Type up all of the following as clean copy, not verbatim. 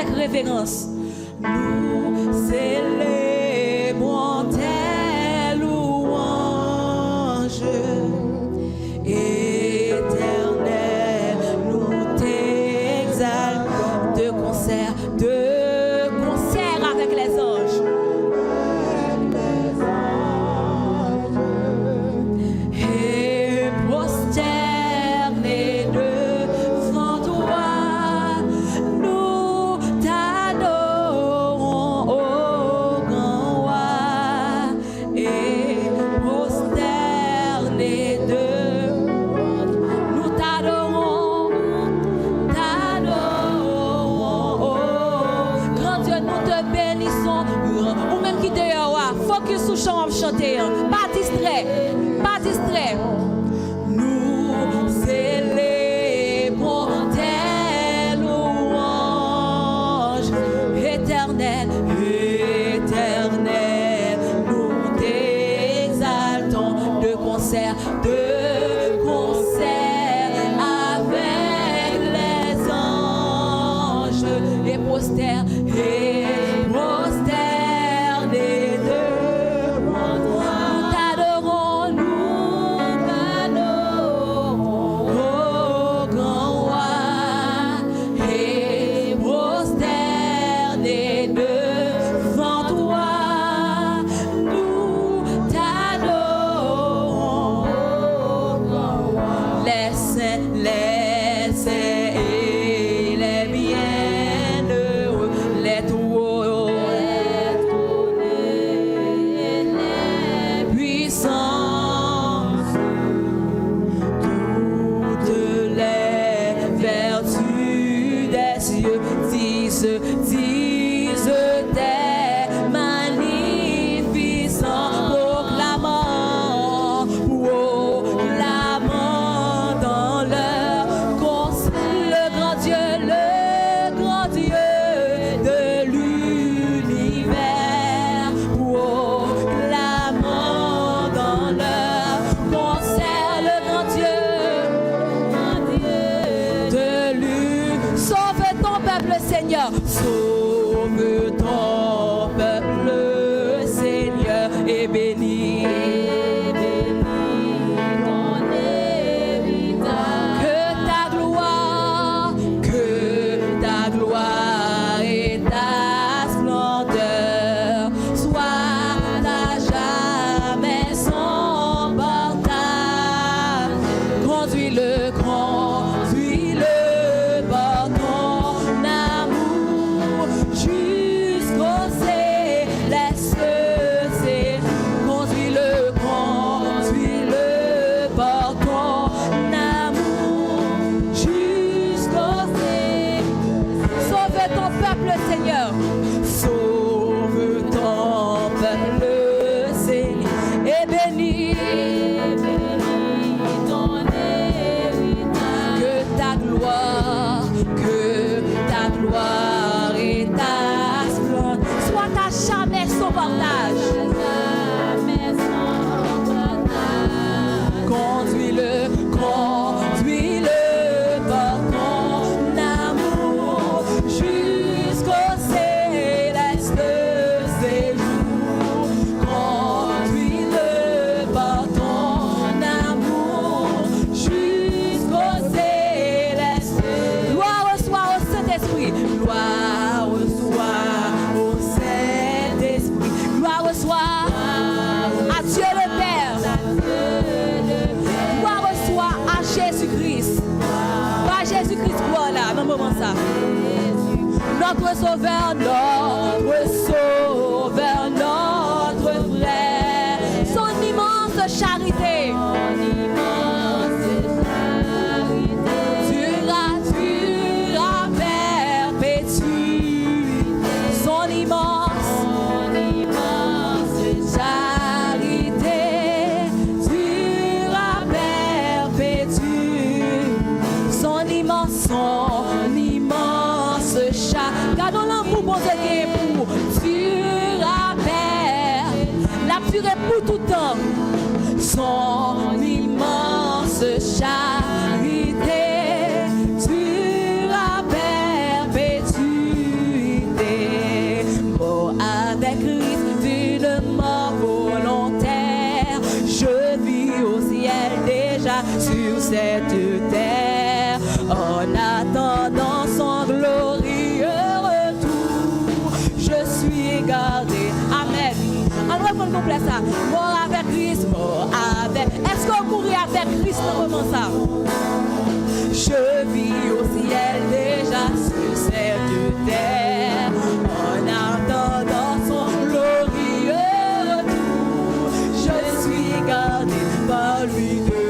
avec révérence. Nous célébrons tes louanges. Éternel, nous t'exaltons. De concert avec les anges. Et prosternés devant toi, nous t'adorons, ô grand roi. Et prosternés nous t'adorons, grand Dieu, nous te bénissons. Ou même qui dehors, focus sur chant, chanter, pas distrait, pas distrait. Nous célébrons tes louanges, éternel, éternel, nous t'exaltons de concert avec les anges et prosternés devant toi. Nous t'adorons, ô grand roi, et prosternés devant toi. Nous t'adorons, ô grand roi. Les saints et les bienheureux, les tout les puissants, toutes les vertus des cieux disent tes magnificents, proclamant dans leur concert le grand Dieu de l'univers, proclamant dans leur concert le grand Dieu de l'univers. Sauve ton peuple, Seigneur, sauve ton peuple, Seigneur, et bénis. Que ta gloire et ta splendeur soient à jamais sans partage. Conduis-le par ton amour jusqu'au céleste. Conduis-le par ton amour jusqu'au céleste. Sauve ton peuple, Seigneur. Sauve ton peuple, Seigneur, et bénis ton héritage. Que ta gloire et ta splendeur soient à jamais sans partage. Conduis-le par ton amour jusqu'au céleste séjour. Conduis-le par ton amour jusqu'au céleste. Gloire soit au Saint-Esprit. Gloire soit au Saint-Esprit. Gloire soit à Dieu le Père. Gloire soit à Jésus-Christ. Pas Jésus-Christ, voilà, non, moment ça. Notre Sauveur, notre frère, son immense charité. Durera perpétue son immense charité. Durera perpétue son immense chat. Gardons l'amour, bon Dieu, pour la pure et pour tout temps. Son immense charité dure à perpétuité. attendant son glorieux retour, je suis gardé. Amen. On va prendre complet ça. Mort avec Christ, mort avec. Est-ce qu'on mourit avec Christ dans le moment ça? Je vis au ciel déjà sur cette terre, en attendant son glorieux retour. Je suis gardé par lui de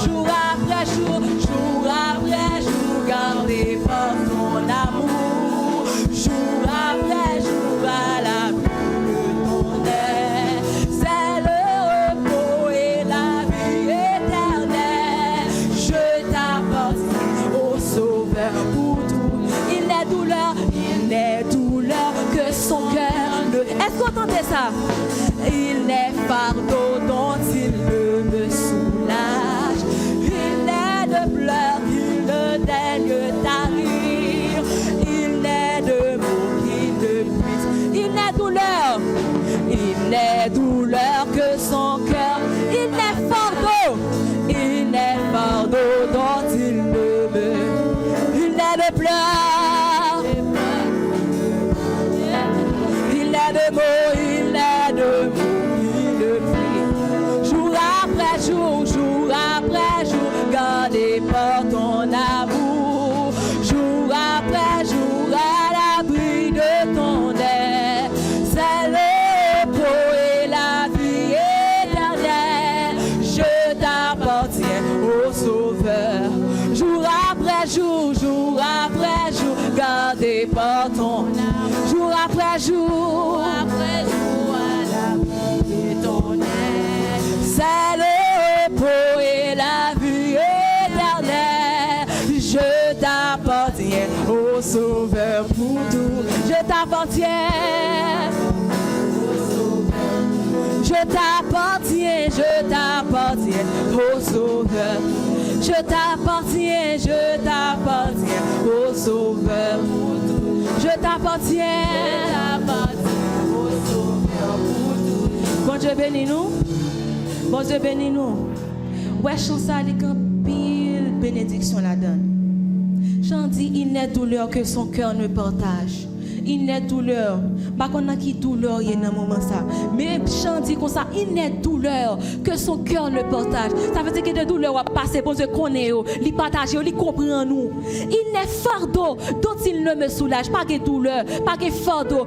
jour après jour, jour après jour, gardé par ton amour, jour après jour à la vue de ton aile. C'est le repos et la vie éternelle. Je t'appartiens au Sauveur pour tout. Il n'est douleur que son cœur ne. Est-ce qu'on entendait ça? Il n'est fardeau dont il me soulage. Il n'est de pleurs qu'il ne daigne tarir. Il n'est de mots qu'il ne puisse. Il n'est douleur que son cœur. Il n'est fardeau. Il n'est fardeau dont il ne me. Il n'est de pleurs. Il n'est de mots. Il n'est de mots qu'il ne prie. Jour après jour, jour après jour, gardé par ton amour. Jour après jour, à l'abri de ton aile. C'est le repos et la vie éternelle. Je t'appartiens au Sauveur. Jour après jour, jour après jour, gardé par ton amour. Jour après jour, à l'abri de ton aile. C'est le repos et la vie éternelle. Je t'appartiens au Sauveur pour tout. Je t'appartiens. Je t'appartiens au Sauveur. Je t'appartiens au Sauveur. Je t'appartiens au Sauveur pour tout. Bon Dieu bénis nous. Bon Dieu bénis nous. Ouais, chance à l'écran pile bénédiction la donne. J'en dis, il n'est douleur que son cœur ne partage. Il n'est douleur. Pas qu'on a qui douleur il y a un moment ça. Mais j'en dis comme ça, il n'est douleur que son cœur ne partage. Ça veut dire que de douleur va passer pour Dieu connaît, il partage, il comprend nous. Il n'est fardeau dont il ne me soulage. Pas de douleur, pas de fardeau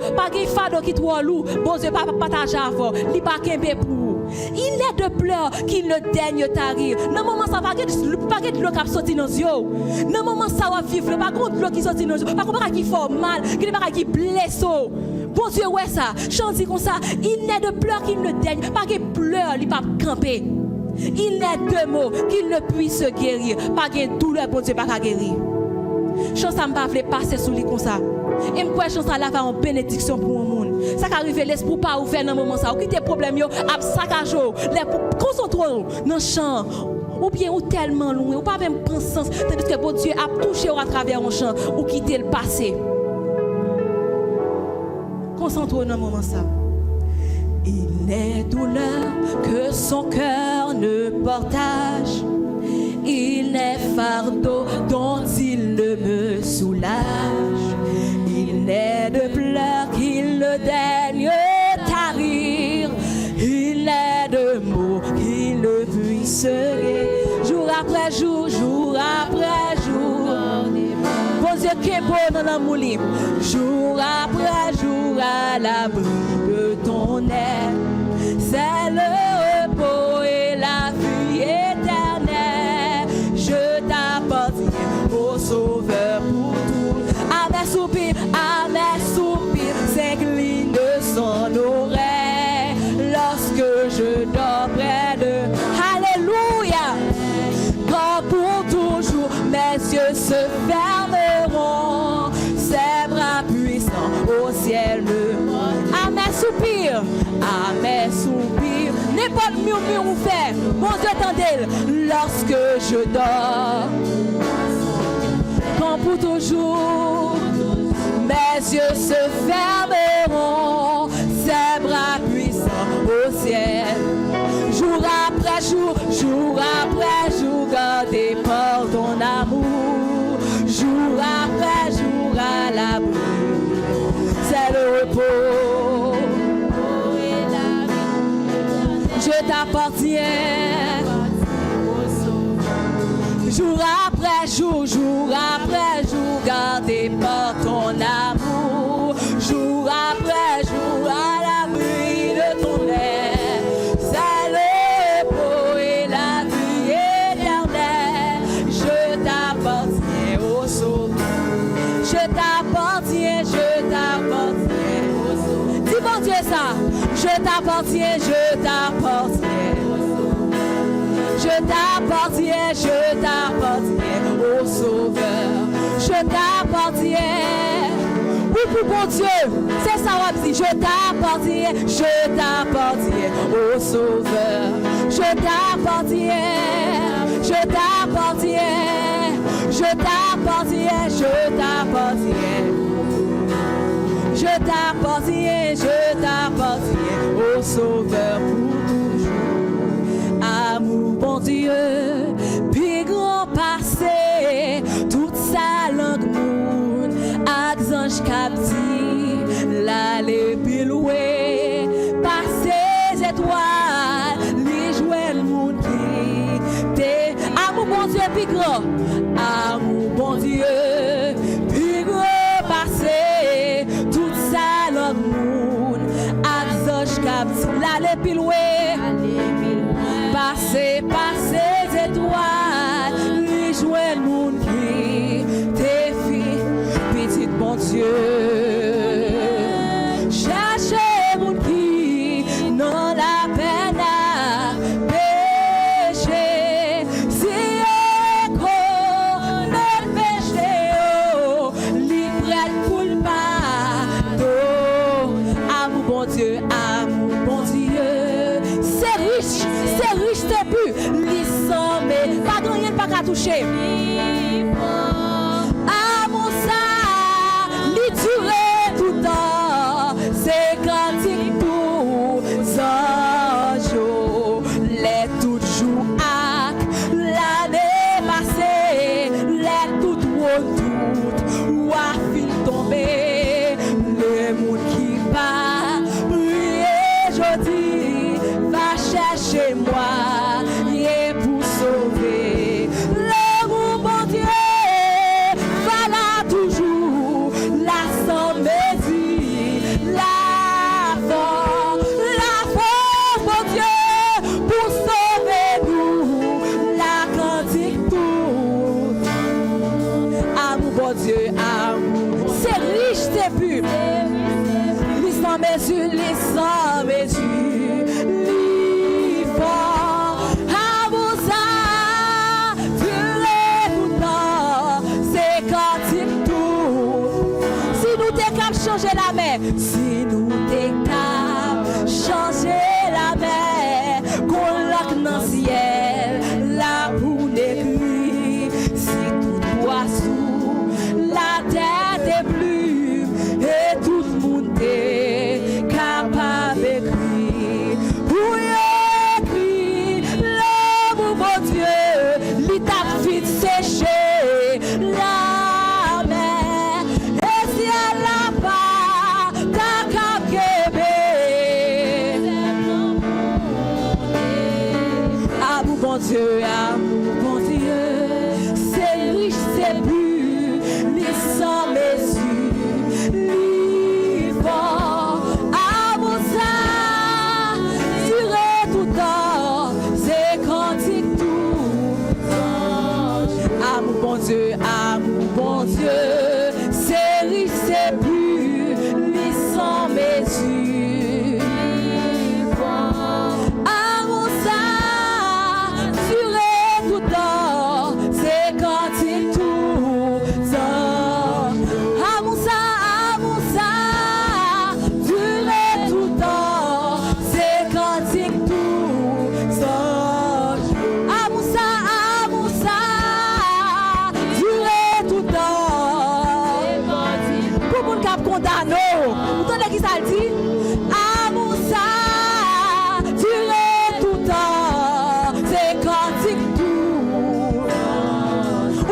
qui trop lourd. Bon Dieu pas partager avant. Il pas qu'un pour. Il est de pleurs qu'il ne daigne tarir. Dans moment ça va pas de l'eau qui sorti dans les yeux. Dans moment ça va vivre pas contre l'eau qui sorti dans les yeux. Pas contre qui fait mal, qui blesse. Bon Dieu ouais ça. Chanti comme ça, il n'est de pleurs qu'il ne daigne, pas de pleurs, il pas camper. Il n'est de mots qu'il ne puisse guérir, pas de douleur bon Dieu pas guérir. Chance ça me pas passer sous lui comme ça. Et moi chance ça là va en bénédiction pour le monde. Ça qui arrive l'esprit pas ouvert dans moment ça. Ou quitter problème yo, ab saccage les concentre dans champ. Ou bien ou tellement loin, ou pas même prendre sens tandis que bon Dieu a touché à travers un champ ou quitter le passé. Concentre-toi dans le moment ça. Il n'est douleur que son cœur ne partage. Il n'est fardeau dont il ne me soulage. Il n'est de pleurs qu'il ne daigne tarir. Il n'est de mots qu'il ne puisse guérir. Jour après jour, jour après jour. Bon Dieu qui est beau dans l'amour libre. Jour après jour à l'abri de ton aile. C'est le repos et la vie éternelle. Je t'appartiens au Sauveur pour tout. À mes soupirs, s'incline de son oreille. Lorsque je dors près de Alléluia. Quand pour toujours mes yeux se fermeront, ses bras puissants au ciel me à mes soupirs, n'importe murmure ou fait, mon Dieu attendez, lorsque je dors, quand pour toujours mes yeux se fermeront, ses bras puissants au ciel, jour après jour, gardé par ton amour, jour le repos. Je t'appartiens. Jour après jour, jour après jour, gardé par ton amour. Jour après jour, à l'abri de ton air. C'est le repos et la vie éternelle. Je t'appartiens au sauveur. Je t'appartiens au sauveur. Dis mon Dieu ça. Je t'appartiens au sauveur. Je t'appartiens. Oui, pour mon Dieu, c'est ça on dit. Je t'appartiens au sauveur. Je t'appartiens. Au sauveur pour toujours. Amour bon Dieu, puis grand passé, toute sa langue moun, axange captif, l'aller plus loin, par ses étoiles, les jouets moun qui t'es. Amour bon Dieu, puis grand, amour bon Dieu, puis grand passé, toute sa langue moun, axange captif, l'aller plus loin. Passer étoiles, lui jouer le monde qui t'es fille, petite bon Dieu. Cherchez mon qui non la peine à pécher. Si on ne péché, li prête pour le pardon. Amour bon Dieu, c'est riche, c'est plus. Mais pas de rien pas qu'à toucher. Amour ça, li dure tout le temps. C'est cantique pour Zanjo. Les tout jour l'année passée, les tout ou a fil tombé. Le monde qui part, briller jodi, va chercher moi. Sauver l'amour bon Dieu, voilà toujours la sans mesure, la force bon Dieu pour sauver nous, la cantique tout. Amour bon Dieu, amour, c'est riche, c'est pur, les sans mesure, les fort. Changer la mer, si nous t'écap, changer la mer, qu'on lac dans le ciel, la boue gris, si tout poisson, la tête est plume, et tout le monde est capable d'écrire, pour écrire, l'amour bon Dieu, l'étape vite séchée, amour bon Dieu, c'est riche, c'est pur, les sans mesure, les forts, amour ça, duré tout temps, c'est cantique tout. Amour bon Dieu, c'est riche, c'est pur, les sans mesure. Amour ça, duré tout temps, c'est cantique tout.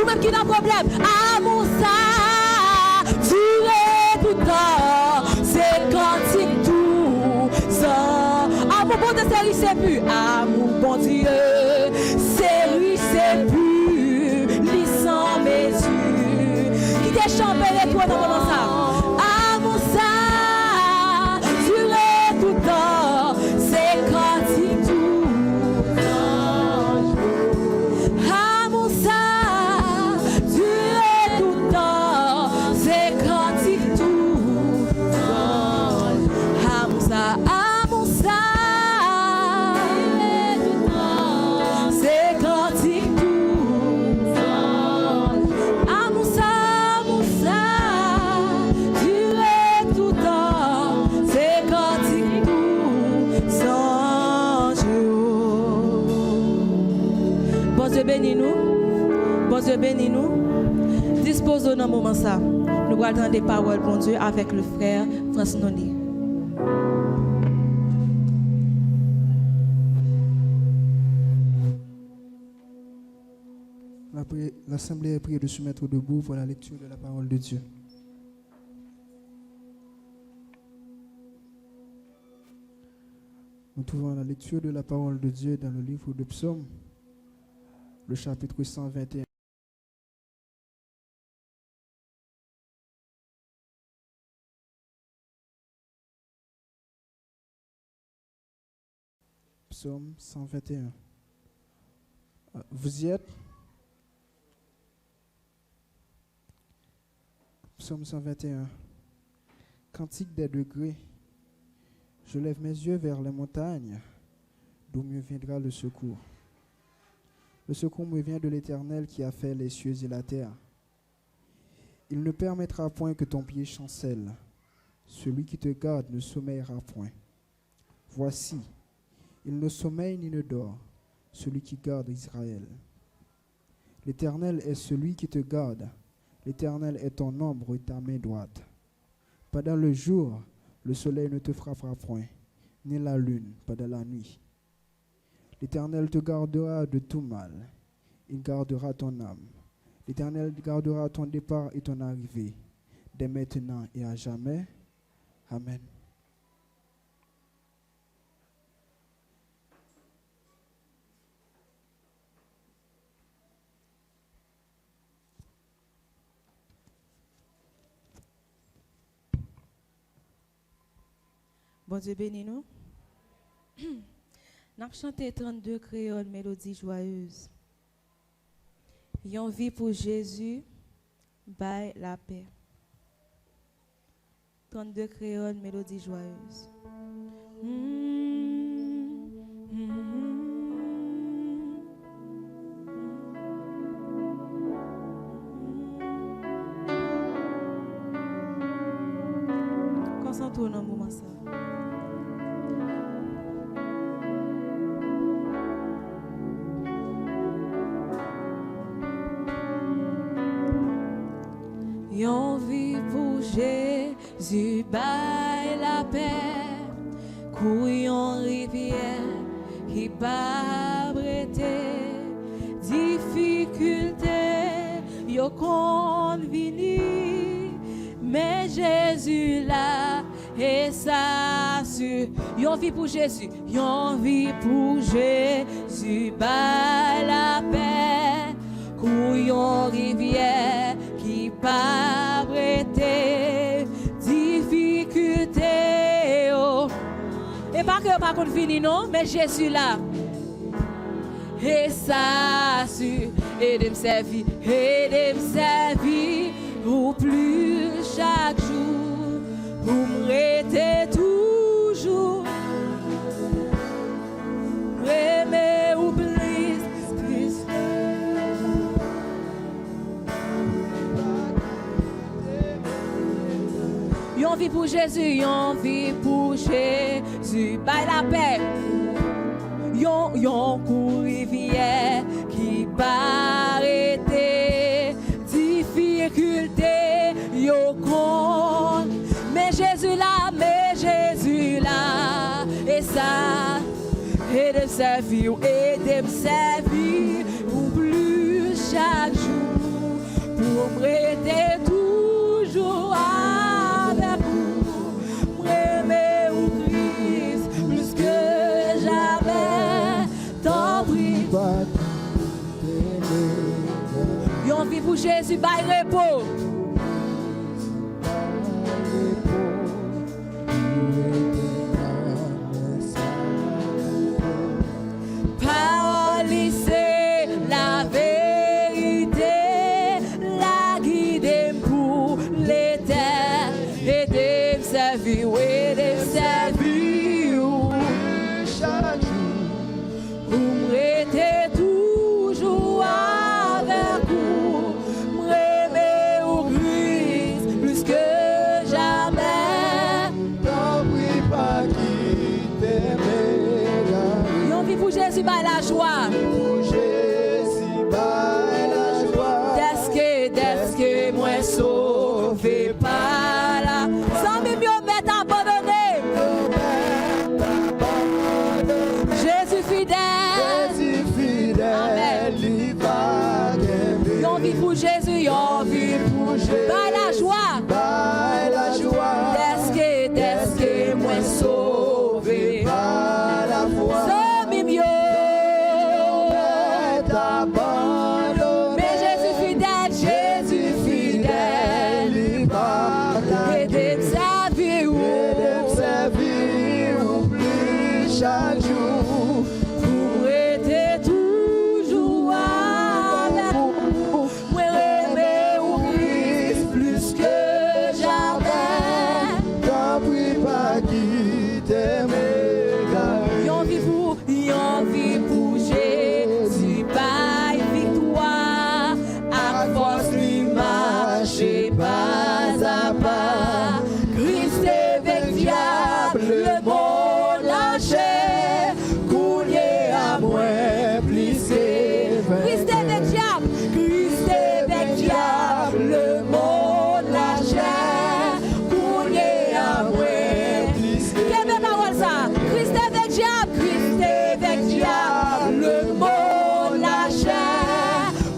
Ou même qui n'a problème, amour ça, duré tout temps, c'est c'est plus amour, bon Dieu. C'est lui, c'est plus, lui sans mesure. Qui t'est champé de toi dans mon ça? Amour ça, duré tout temps, c'est quand il tout. Amour ça, duré tout temps, c'est quand il tout. Amour ça, amour ça. Bénis-nous, bon Dieu bénis-nous. Disposons dans le moment ça. Nous allons entendre des paroles, bon Dieu, avec le frère Francis Noni. L'Assemblée est priée de se mettre debout pour la lecture de la parole de Dieu. Nous trouvons la lecture de la parole de Dieu dans le livre de Psaumes, le chapitre 121. Psaume 121. Vous y êtes? Psaume 121. Cantique des degrés. Je lève mes yeux vers les montagnes, d'où me viendra le secours. Le secours me vient de l'Éternel qui a fait les cieux et la terre. Il ne permettra point que ton pied chancelle. Celui qui te garde ne sommeillera point. Voici, il ne sommeille ni ne dort, celui qui garde Israël. L'Éternel est celui qui te garde. L'Éternel est ton ombre et ta main droite. Pendant le jour, le soleil ne te frappera point, ni la lune pendant la nuit. L'Éternel te gardera de tout mal. Il gardera ton âme. L'Éternel gardera ton départ et ton arrivée, dès maintenant et à jamais. Amen. Bon Dieu bénis-nous. Nous avons chanté 32 créoles, mélodies joyeuses. Yon vie pour Jésus, bail la paix. 32 créoles, mélodies joyeuses. Concentrons-nous dans le moment ça. Yon vie pour Jésus, bail la paix, couillon rivière qui pas brêter, difficulté, yo convini, mais Jésus là, et ça sur, yon vie pour Jésus, yon vie pour Jésus, bail la paix, couillon rivière, qui pas prêter, difficulté, oh. Et pas que pas qu'on finit non, mais Jésus là. Et ça sur, et de me servir, ou plus chaque jour, pour me rester toujours. Aimer ou plus. Yon vie pour Jésus, yon vie pour Jésus, bail la paix. Yon cours rivière qui pas arrêter, difficulté, yon con. Mais Jésus là, et ça, et de servir, ou plus chaque jour, pour me rester toujours. Plus que jamais. bail repos. Parole, c'est la vérité, la guide pour l'éternité. Et de servir, oui, de servir. Chaque jour, Vous m'étiez toujours avec vous, m'aimez au Christ plus que jamais. t'en prie pas quitter mes Yon vit pour Jésus par la joie. pour Jésus, par la joie. D'est-ce que moi sauvé par là. Sans même mieux m'être abandonné. Jésus fidèle. Jésus fidèle, il va gagner. Yon vit pour Jésus, yon vit Pour Jésus, par la joie. par la joie. D'est-ce que moi sauvé Par la foi, sans même mieux. est abandonné. Mais Jésus fidèle, Il va et de sa vie, et de servir plus chaque jour. vous étiez toujours avec vous. Moi, aimé au Christ plus que jamais. T'en prie pas quitter mes gars. Yon vit pour Jésus, par victoire. À force lui marcher pas à pas. Christ avec diable, le monde lâché. Coulé à moi, plus que Christ avec diable, le monde lâché. Coulé à moi, quelle belle parole ça! Christ avec diable, le monde lâché.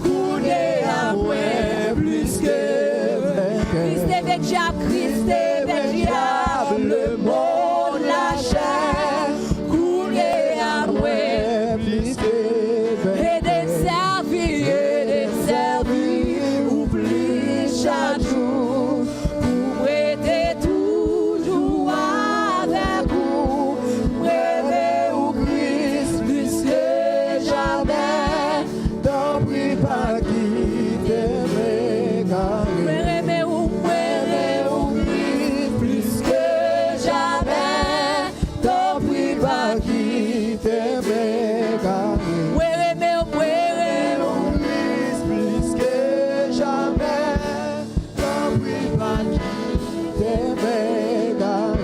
Coulé à moi, plus que Christ avec diable, le monde lâché. Coulé à moi, Plus que et de servir, oublie chaque jour, pour être toujours avec vous, rêver au Christ plus que jamais, t'en prie pas quitter mes gars. rêver au Christ plus que jamais, t'en prie pas Quitter mes gars. rêver au Plus que jamais, t'en prie pas quitter mes gars.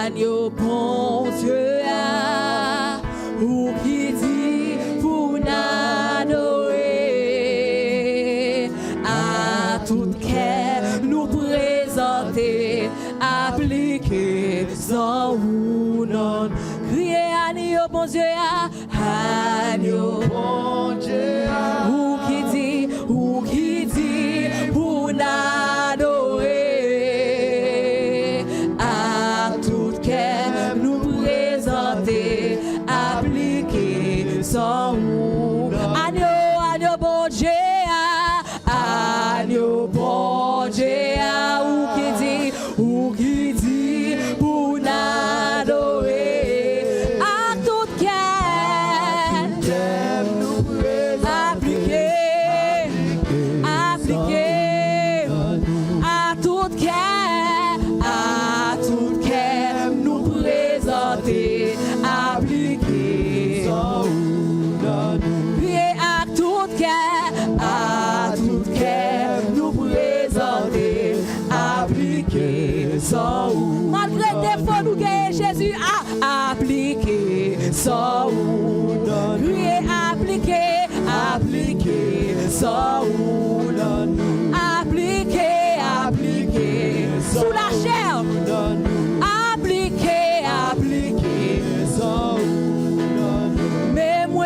Agneau bon Dieu, ou qui dit pour n'adorer, à tout cœur nous présenter, appliquer sans ou non. Crier agneau bon Dieu, agneau Mon Dieu, ou qui dit pour n'adorer, à tout cœur nous présenter, appliquer sans ou. Agneau bon Dieu, agneau bon Dieu, ou qui dit pour n'adorer, à tout cœur. t'aime nous Appliquer à tout cœur, nous présenter, appliquer, prier à tout cœur, nous présenter, appliquer, sans ou. Malgré défaut, nous gagnons Jésus à appliquer, sans ou. Prier, appliquer, sans ou. Appliquer, sous la chair. Appliquer, mais moi,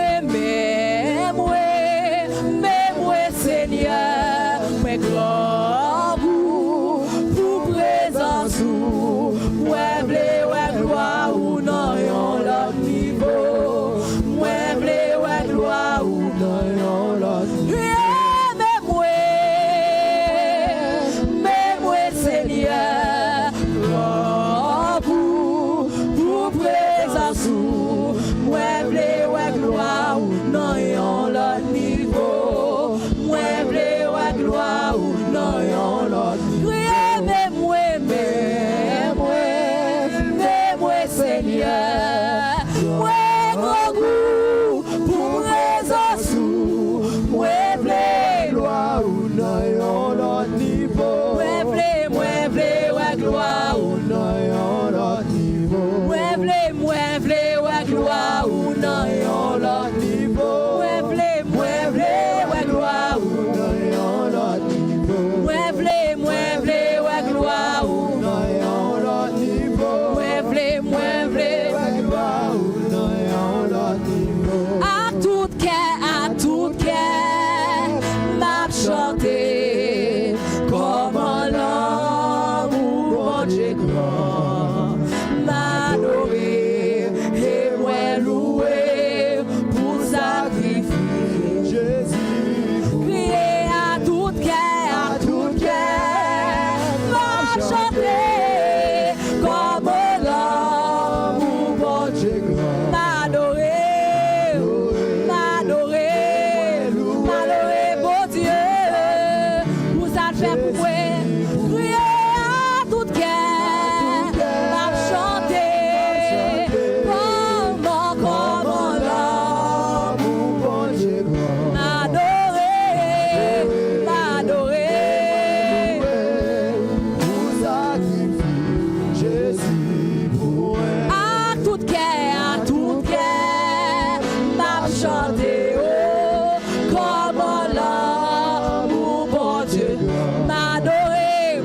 Seigneur, mais gloire pour présence ou, ouais, gloire ou non, yon l'autre niveau, ouais, gloire ou non, yon l'autre niveau. gloire ou dans l'autre niveau. Moi vle ouais gloire ou dans l'autre niveau. moi vle ouais gloire ou dans l'autre niveau. moi vle ouais gloire ou dans l'autre niveau. moi vle ouais gloire ou dans l'autre niveau. moi vle gloire ou dans l'autre niveau. à tout cœur m'a chanté comme un l'amour bon Dieu grand m'adorer et moi louer pour sacrifice Jésus, crier à tout cœur m'a chanté comme un l'amour bon Dieu m'adorer bon Dieu, vous allez faire pour moi. Crier à tout cœur, m'a chanter comme l'amour bon Dieu grand. m'adorer. Vous sacrifiez Jésus pour moi. À tout cœur, m'a chanter comme l'amour bon Dieu. M'adorer,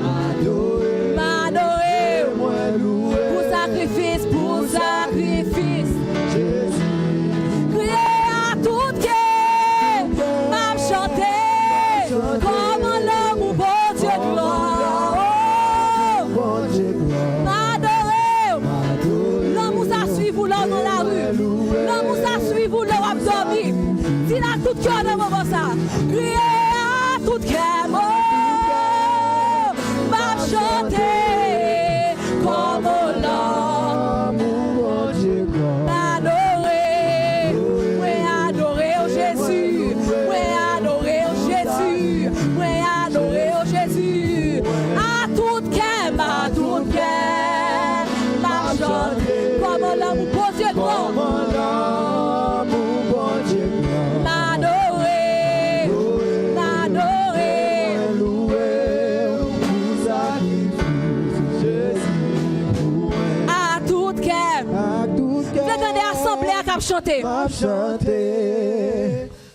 pour sacrifice. Crier à tout cœur, m'a chanter comme l'amour bon Dieu. M'adorer, l'amour ça suit vous là dans la rue. L'amour ça suit vous là où vous dormez. Dis à tout cœur dans le moment ça. Crier à tout cœur, m'a chanter comme l'amour bon Dieu grand. adorer, oui adorer oh Jésus, oui adorer oh Jésus, oui adorer oh Jésus, à tout cœur, m'a chanter comme l'amour bon Dieu grand, L'amour bon Dieu grand. m'adorer, Loué, vous sacrifiez Jésus pour moi. à tout cœur. À tout Vous entendez assemblée à cap chanter. m'a chanté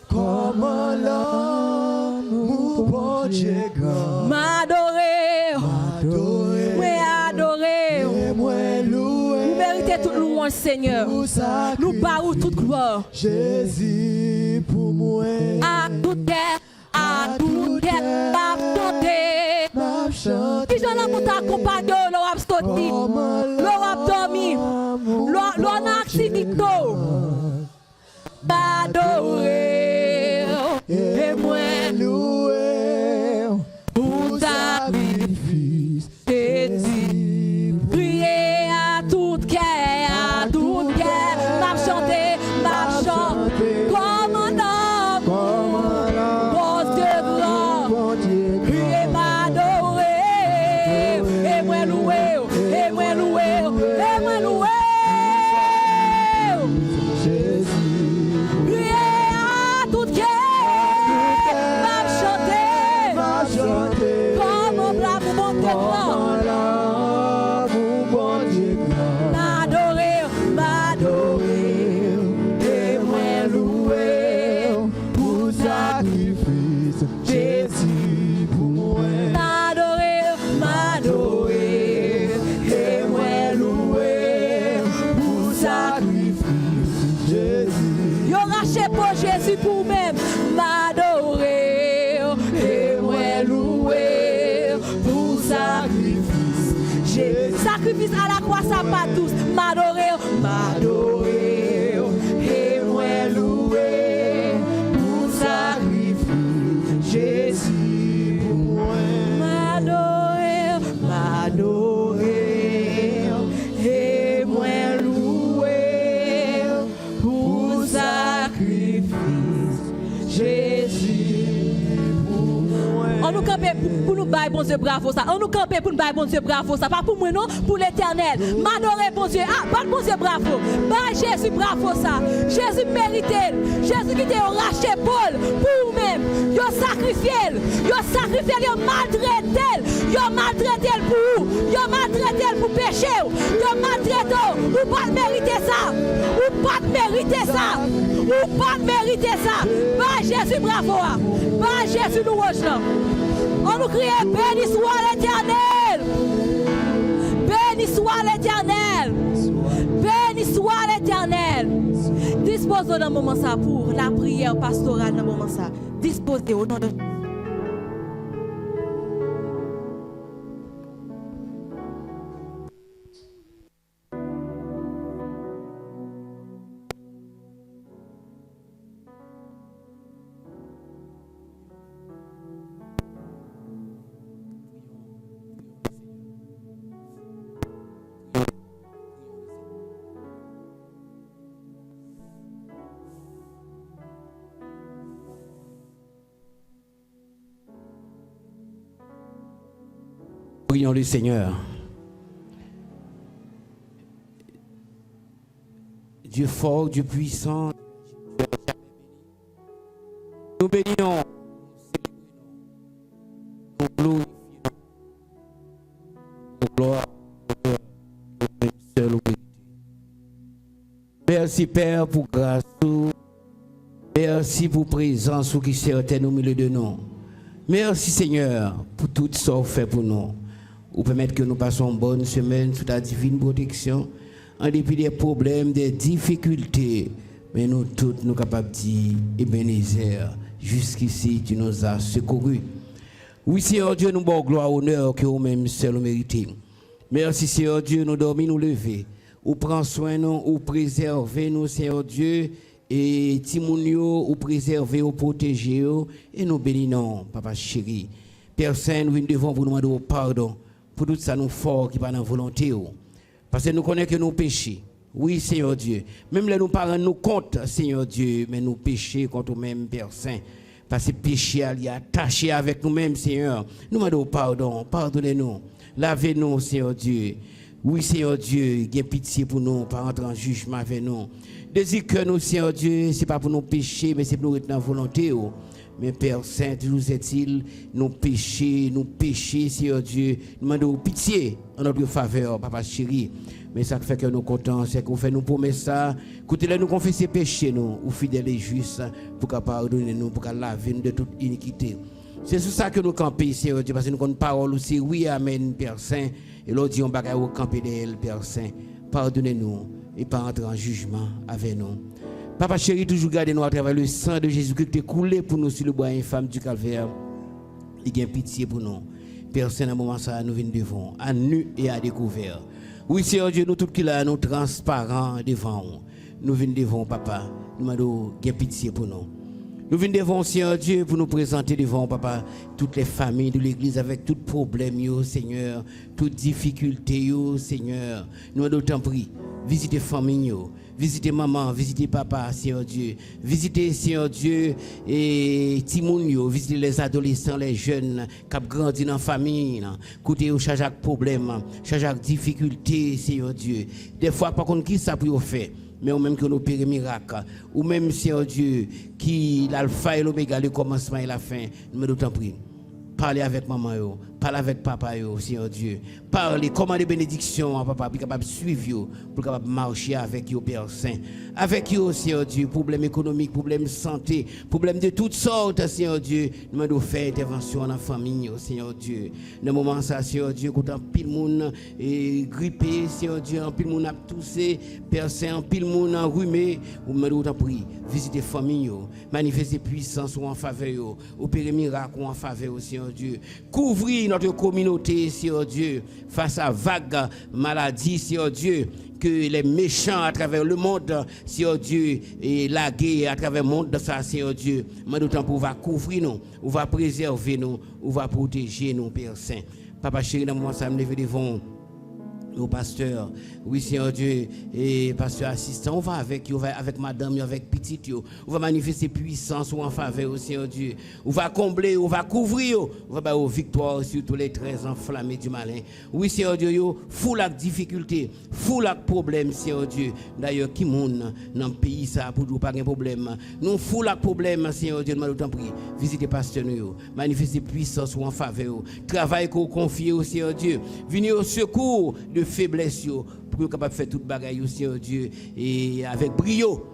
comme l'amour bon Dieu grand. M'adorer, Adoré, oui adorer. et moi loué, Vous méritez toute louange Seigneur. vous Nous sacrifiez parlons toute gloire. Jésus pour moi. À tout cœur, m'a chanté. M'a chanté Si j'en ai pour t'accompagner, l'on a sauté, l'on a dormi, l'on a activité. M'adorer, et moi loué, pour sacrifice. Jésus, prier à tout cœur, m'a chanté, comme un homme, bon Dieu grand, bon Dieu prier m'adorer, et moi louer, et moi louer, et moi louer. Jésus, Prier à tout cœur, m'a chanté, comme un brave bon Dieu grand. l'amour bon Dieu grand. M'adorer, et moi louer, pour Sacrifice Jésus pour moi. m'adorer, et moi louer, pour Sacrifice Jésus. yo raché pour Jésus pour même, m'adorer, et moi louer, pour sacrifice. Sacrifice à la croix, ça pas tous, m'adorer, et moi louer, pour sacrifice. Jésus pour moi. M'adorer, et moi louer, pour sacrifice. Jésus pour moi. On nous campe camper pour nous bailler, bon Dieu, bravo ça. On nous camper pour nous bailler, bon Dieu, bravo ça. Pas pour moi, non, pour l'éternel. M'adorer, bon Dieu. Ah, pas bon Dieu, bravo. Bah, Jésus, bravo ça. Jésus mérité. Jésus qui t'a racheté Paul pour vous-même. Yo sacrifié, yo maltraité pour vous. Yo maltraité pour pécher. Yo maltraité, ou pas mériter ça. Ou pas mériter ça. Ou pas mériter ça. Bah, Jésus, bravo. Bah, Jésus, nous rejoignons. On nous crie, béni soit l'Éternel. Béni soit l'Éternel. Béni soit l'Éternel. Disposez dans le moment ça pour la prière pastorale dans le moment ça. Disposez au nom de Prions le Seigneur. Dieu fort, Dieu puissant, nous bénissons, nous glorifions, nous gloire, seul. Merci Père pour grâce, merci pour présence qui est certaine au milieu de nous. Merci Seigneur pour tout ce que fait pour nous. Ou permettre que nous passons une bonne semaine sous ta divine protection, en dépit des problèmes, des difficultés. Mais nous tous, nous capables de dire, Ebenezer, jusqu'ici, tu nous as secourus. Oui, Seigneur Dieu, nous bon gloire, honneur que nous-mêmes seuls méritons. Merci, Seigneur Dieu, nous dormons, nous lever. Ou prends soin de nous, ou préserver nous, Seigneur Dieu, et Timounio, ou préserver, ou protéger, et nous bénissons, Papa chéri. Père Saint, nous venons devant vous demander pardon pour tout ça nous fort qui pas dans volonté. Parce que nous connaissons que nous péchons. Oui, Seigneur Dieu. Même les nous parents nous compte, Seigneur Dieu, mais nous péchons contre nous-mêmes, Père Saint. Parce que péché est attaché avec nous-mêmes, Seigneur. Nous demandons pardon, pardonnez-nous. Lavez-nous, Seigneur Dieu. Oui, Seigneur Dieu, ayez pitié pour nous, pas entrer en jugement avec nous. Désir que nous, Seigneur Dieu, ce n'est pas pour nous pécher, mais c'est pour nous être dans la volonté. Mais Père Saint, toujours est-il, nous péchés, Seigneur Dieu, nous demandons pitié en notre faveur, Papa chéri. Mais ça fait que nous contents, c'est qu'on fait nous promesses ça, écoutez-les nous confesser péché, nous, ou fidèles et justes, pour qu'à pardonner nous, pour qu'à laver nous de toute iniquité. C'est sur ça que nous campons, Seigneur Dieu, parce que nous avons une parole aussi, oui, amen, Père Saint, et l'autre dit, on va camper d'elle, Père Saint. Pardonnez-nous et pas entrer en jugement avec nous. Papa chéri, toujours gardez nous à travers le sang de Jésus-Christ qui est coulé pour nous sur le bois infâme du calvaire. Il y a pitié pour nous. Personne à un moment ça nous vient devant, à nu et à découvert. Oui, Seigneur Dieu, nous tous qui là, nous transparents devant nous. Nous venons devant Papa. Nous demandons qu'il y ait pitié pour nous. Nous venons devant Seigneur Dieu pour nous présenter devant Papa toutes les familles de l'église avec tout problème, Seigneur, toutes difficultés, Seigneur. Nous demandons t'en prie, visitez famille, visitez maman, visitez papa, Seigneur Dieu. Visitez, Seigneur Dieu, et Timounio, visitez les adolescents, les jeunes qui ont grandi dans la famille. Écoutez, chaque problème, chaque difficulté, Seigneur Dieu. Des fois, par contre, qui ça peut faire? Mais ou même que nous opérer miracle, ou même Seigneur Dieu, qui l'alpha et l'oméga, le commencement et la fin, nous me t'en prie. Parlez avec maman, parlez avec papa, Seigneur Dieu. Parlez, commandez bénédiction, papa, pour capable suivre, pour capable marcher avec vous, Père Saint. Avec vous, Seigneur Dieu, problème économique, problème santé, problème de toutes sortes, Seigneur Dieu. Nous devons faire intervention dans la famille, Seigneur Dieu. Dans le moment ça, Seigneur Dieu, quand un pile monde est grippé, Seigneur Dieu, un pile monde a toussé, Père Saint, un pile monde a enrhumé, ou me t'en prie, visitez famille, manifestez puissance en faveur, opérer miracle en faveur, Seigneur Dieu. Couvrir notre communauté, Seigneur Dieu, face à vague maladie, Seigneur Dieu, que les méchants à travers le monde, Seigneur Dieu, et la guerre à travers le monde, ça, Seigneur Dieu, mais d'autant pour va couvrir nous, on va préserver nous, on va protéger nous, Père Saint. Papa chéri, dans le moment ça me lever devant nos pasteurs, oui Seigneur Dieu, et pasteur assistant, on va avec madame, avec petit, on va manifester puissance en faveur, Seigneur Dieu, on va combler, on va couvrir, on va avoir victoire sur tous les 13 enflammés du malin. Oui Seigneur Dieu, fou la difficulté, fou la problème, Seigneur Dieu. D'ailleurs, qui monde dans le pays ça pour nous pas de problème. Nous fou la problème, Seigneur Dieu, nous t'en prie, visitez pasteur nous, manifester puissance en faveur, travail qu'on confie au Seigneur Dieu, venir au secours de faiblesse pour être capable de faire toute bagaille aussi Dieu et avec brio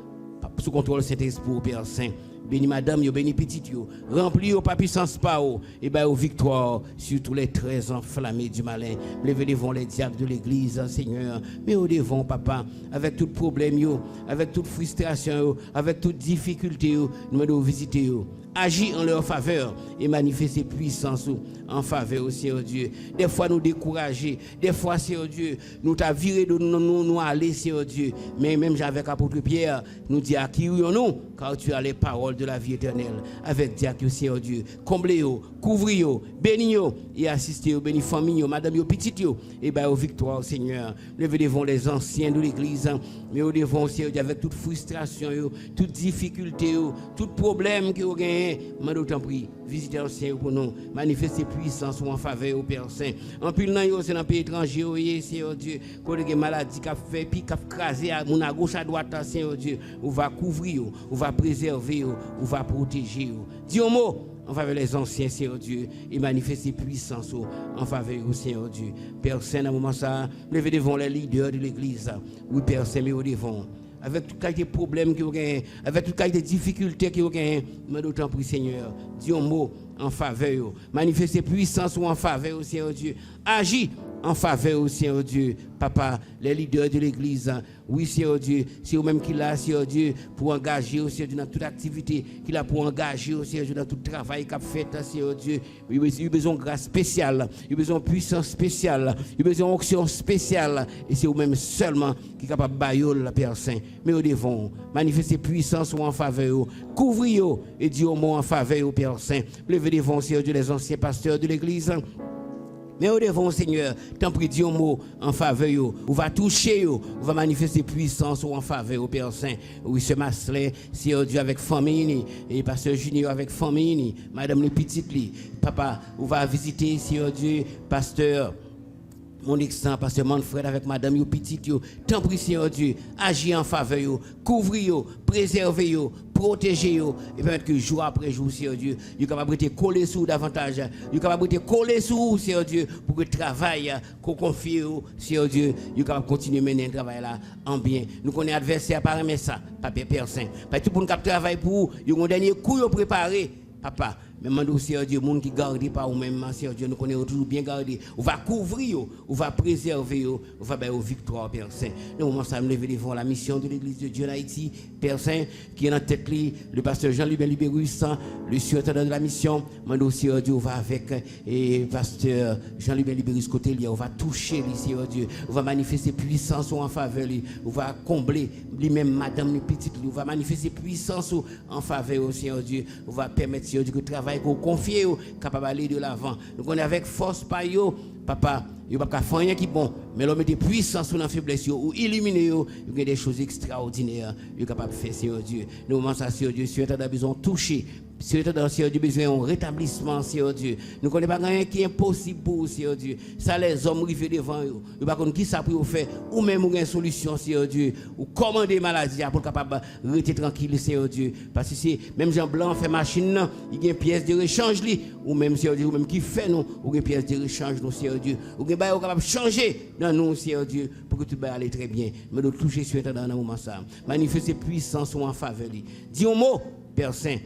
sous contrôle Saint-Esprit Père Saint. Béni madame, béni petite, rempli au pas puissance pas et ben aux victoire sur tous les 13 enflammés du malin. Levez devant les diacres de l'église, Seigneur, mais au devant papa, avec tout problème avec toute frustration avec toute difficulté nous devons visiter agir en leur faveur et manifester puissance en faveur au Seigneur Dieu. Des fois nous décourager, des fois Seigneur Dieu, nous t'a viré de nous aller Seigneur Dieu. Mais même avec apôtre Pierre, nous dit acquérons-nous car tu as les paroles de la vie éternelle. Avec diacre Seigneur Dieu, comblez-vous, couvrez-vous, bénis-vous et assistez-vous, bénis famille, madame yo petite yo et ben aux victoires Seigneur. Levez devant les anciens de l'église, mais au devant Seigneur Dieu avec toute frustration, toute difficulté, tout problème que vous gagnez. Mais d'autant prie, visitez ancien pour nous, manifester puissance en faveur au Père Saint. En plus, c'est dans le pays étranger, Seigneur Dieu, quand il y a des maladies qui fait, puis qui crasé à gauche à droite, Seigneur Dieu, on va couvrir, on va préserver, on va protéger. Dis un mot en faveur des anciens, Seigneur Dieu, et manifester puissance en faveur au Seigneur Dieu. Père Saint, dans ce moment ça, levez devant les leaders de l'église. Oui, Père Saint, mais au devant. Avec toute qualité de problèmes qui ont gagné, avec toute qualité de difficultés qui ont gagné, mais d'autant plus Seigneur, dis un mot en faveur, manifester puissance en faveur au Seigneur Dieu, agis en faveur au Seigneur Dieu, papa, les leaders de l'église, oui Seigneur Dieu, c'est vous-même qui l'a Seigneur Dieu pour engager au Seigneur Dieu dans toute activité, qu'il a pour engager au Seigneur Dieu dans tout travail qu'il a fait Seigneur Dieu, il a besoin de grâce spéciale, il a besoin de puissance spéciale, il a besoin d'onction spéciale, et c'est vous-même seulement qui est capable de bailler la Père Saint, mais nous devons manifester puissance en faveur, couvrir et dire au mot en faveur au Père Saint, levez devant Seigneur Dieu les anciens pasteurs de l'église. Mais au devant, Seigneur, tant pis Dieu mot en faveur, on va toucher, on va manifester puissance en faveur au Père Saint. Oui, ce Maslin, Seigneur Dieu avec famille, et Pasteur Junior avec famille, Madame les petites, papa, on va visiter, Seigneur Dieu, Pasteur. Mon extant, pasteur Manfred avec madame yo petite yo, tant pis Seigneur Dieu, agis en faveur yo, couvrir yo, préserver yo, protéger yo, et permettre que jour après jour, Seigneur Dieu, yo capable de coller sur davantage, yo capable de coller sur Seigneur Dieu, pour que le travail qu'on confie au Seigneur Dieu, yo capable continuer mener le travail là en bien. Nous connaissons adversaire par un ça, papa Père Saint. Pas tout pour nous travail pour yo un dernier coup yo préparé, papa. Mais maintenant, Seigneur Dieu, les gens qui gardent par eux-mêmes, Seigneur Dieu, nous connaissons toujours bien garder. On va couvrir, on va préserver, on va faire victoire, Père Saint. Nous, moment ça me lever devant la mission de l'Église de Dieu en Haïti, Père Saint, qui est dans tête le pasteur Jean-Louis Libérus, le surintendant de la mission. Maintenant, Seigneur Dieu, on va avec le pasteur Jean-Louis Libérus côté lui, on va toucher lui, Seigneur Dieu, on va manifester puissance en faveur lui, on va combler lui-même, madame, les petites, on va manifester puissance en faveur, Seigneur Dieu, on va permettre, Seigneur Dieu, que le travail qu'on confie, capable d'aller de l'avant. Nous connaissons avec force par yo, papa, il n'y a pas faire rien qui bon, mais l'homme de puissance ou dans faiblesse ou illuminer yo, il y a des choses extraordinaires, il est capable de faire, Seigneur Dieu. Nous moment ça, Seigneur Dieu, si tu as besoin de toucher, si tu as Seigneur Dieu besoin d'un rétablissement, Seigneur Dieu. Nous ne connaissons pas rien qui est impossible pour Seigneur Dieu. Ça les hommes arrivent devant eux. Nous ne connaissons pas qui ça pour faire ou même une solution, Seigneur Dieu, ou commander maladie pour capable de rester tranquille, Seigneur Dieu. Parce que c'est même Jean Blanc fait machine, il y a une pièce de rechange ou même Seigneur Dieu, ou même qui fait nous, ou une pièce de rechange nous, Seigneur Dieu. Ou bien capable de changer dans nous, Seigneur Dieu, pour que tout va aller très bien. Mais nous toucher sur dans un moment ça. Manifester puissance en faveur. Dis un mot, Père Saint.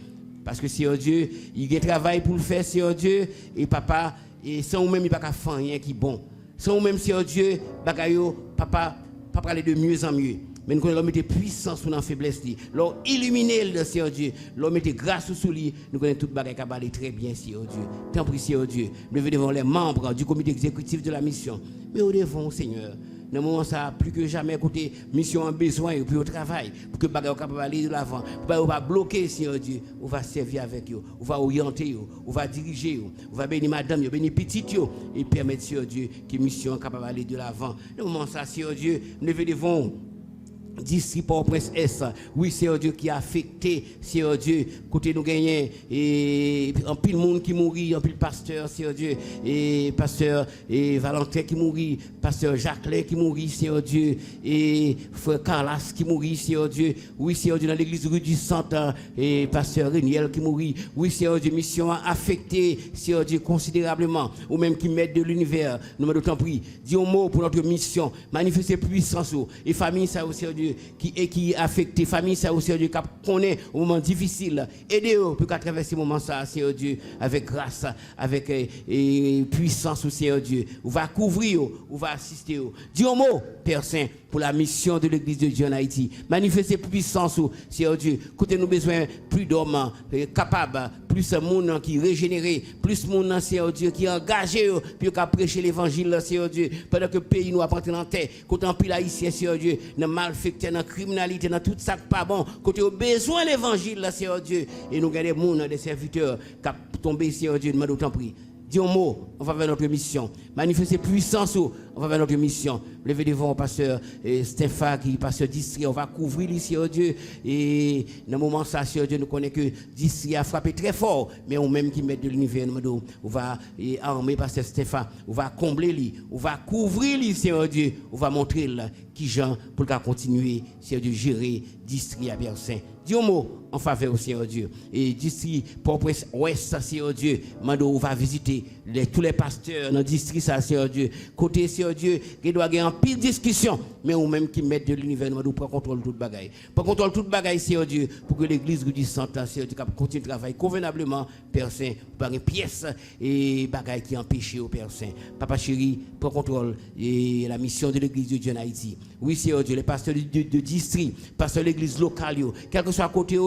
Parce que Seigneur Dieu, il y a un travail pour le faire, Seigneur Dieu, et papa, et sans vous-même, il n'y a pas faire rien qui est bon. Sans vous-même, Seigneur Dieu, papa aller de mieux en mieux. Mais nous connaissons l'homme était puissance ou dans faiblesse, l'homme illuminé le Seigneur Dieu, l'homme était grâce sous lui, nous connaissons tout le bagage qui va aller très bien, Seigneur Dieu. Tant pis, Seigneur Dieu, levez devant les membres du comité exécutif de la mission. Mais au devant, Seigneur, dans le moment ça, plus que jamais, écoutez, mission en besoin, et puis au travail, pour que bagay capable aller de l'avant, on va bloquer, Seigneur Dieu, on va servir avec eux, on va orienter, on va diriger, on va bénir madame, bénir petite, et permettre, Seigneur Dieu, que mission capable aller de l'avant. Dans le moment ça, Seigneur Dieu, nous devons district Port-au-Prince S, oui, c'est Dieu qui a affecté, c'est Dieu, côté nous gagnons, et un pile monde qui mourit, un pile pasteur, c'est Dieu, et pasteur et Valentin qui mourit, pasteur Jacqueline qui mourit, c'est Dieu, et frère Carlas qui mourit, c'est Dieu, oui, c'est Dieu, dans l'église rue du Centre, et pasteur Reniel qui mourit, oui, c'est Dieu, mission a affecté, c'est Dieu, considérablement, ou même qui met de l'univers, nous m'en d'autant pris, dis un mot pour notre mission, manifester puissance, et famille, ça aussi, Dieu, qui affecte famille ça aussi Dieu qui connaît au moment difficile aidez-eux pour traverser moment ça Seigneur Dieu avec grâce avec puissance au Seigneur Dieu on va couvrir on va assister dis un mot Père Saint pour la mission de l'église de Dieu en Haïti manifester puissance Seigneur Dieu côté nous besoin plus d'hommes capables plus de monde qui régénéré plus de monde Seigneur Dieu qui engagé puis qui prêcher l'évangile Seigneur Dieu pendant que le pays nous a porté en terre côté en pile haïtien Seigneur Dieu dans malfecté dans criminalité dans tout ça pas bon côté au besoin l'évangile là Seigneur Dieu et nous garder monde des serviteurs qui tombé Seigneur Dieu demande autant prix dis un mot on va vers notre mission manifester puissance on va vers notre mission lever devant pasteur Stéphane qui pasteur district on va couvrir ici Seigneur Dieu et dans le moment ça Seigneur Dieu nous connaît que district a frappé très fort mais on même qui met de l'univers on va armer pasteur Stéphane on va combler lui on va couvrir lui Seigneur Dieu on va montrer qui Jean pour continuer Seigneur Dieu gérer district à Pierre Saint dis un mot en faveur au Seigneur Dieu et district Port-au-Prince Ouest Seigneur Dieu on va visiter tous les pasteurs dans le district ça Seigneur Dieu côté Seigneur Dieu qui doit gagner en pile discussion mais ou même qui mettent de l'univers nous prend contrôle toute bagaille pour contrôle toute bagaille Seigneur Dieu pour que l'église du Centre Seigneur Dieu continue de travailler convenablement Père Saint par une pièce et bagaille qui empêche au Père Saint papa chéri prend contrôle et la mission de l'église de Dieu en Haïti oui Seigneur Dieu les pasteurs de district pasteurs de l'église locale quel que soit côté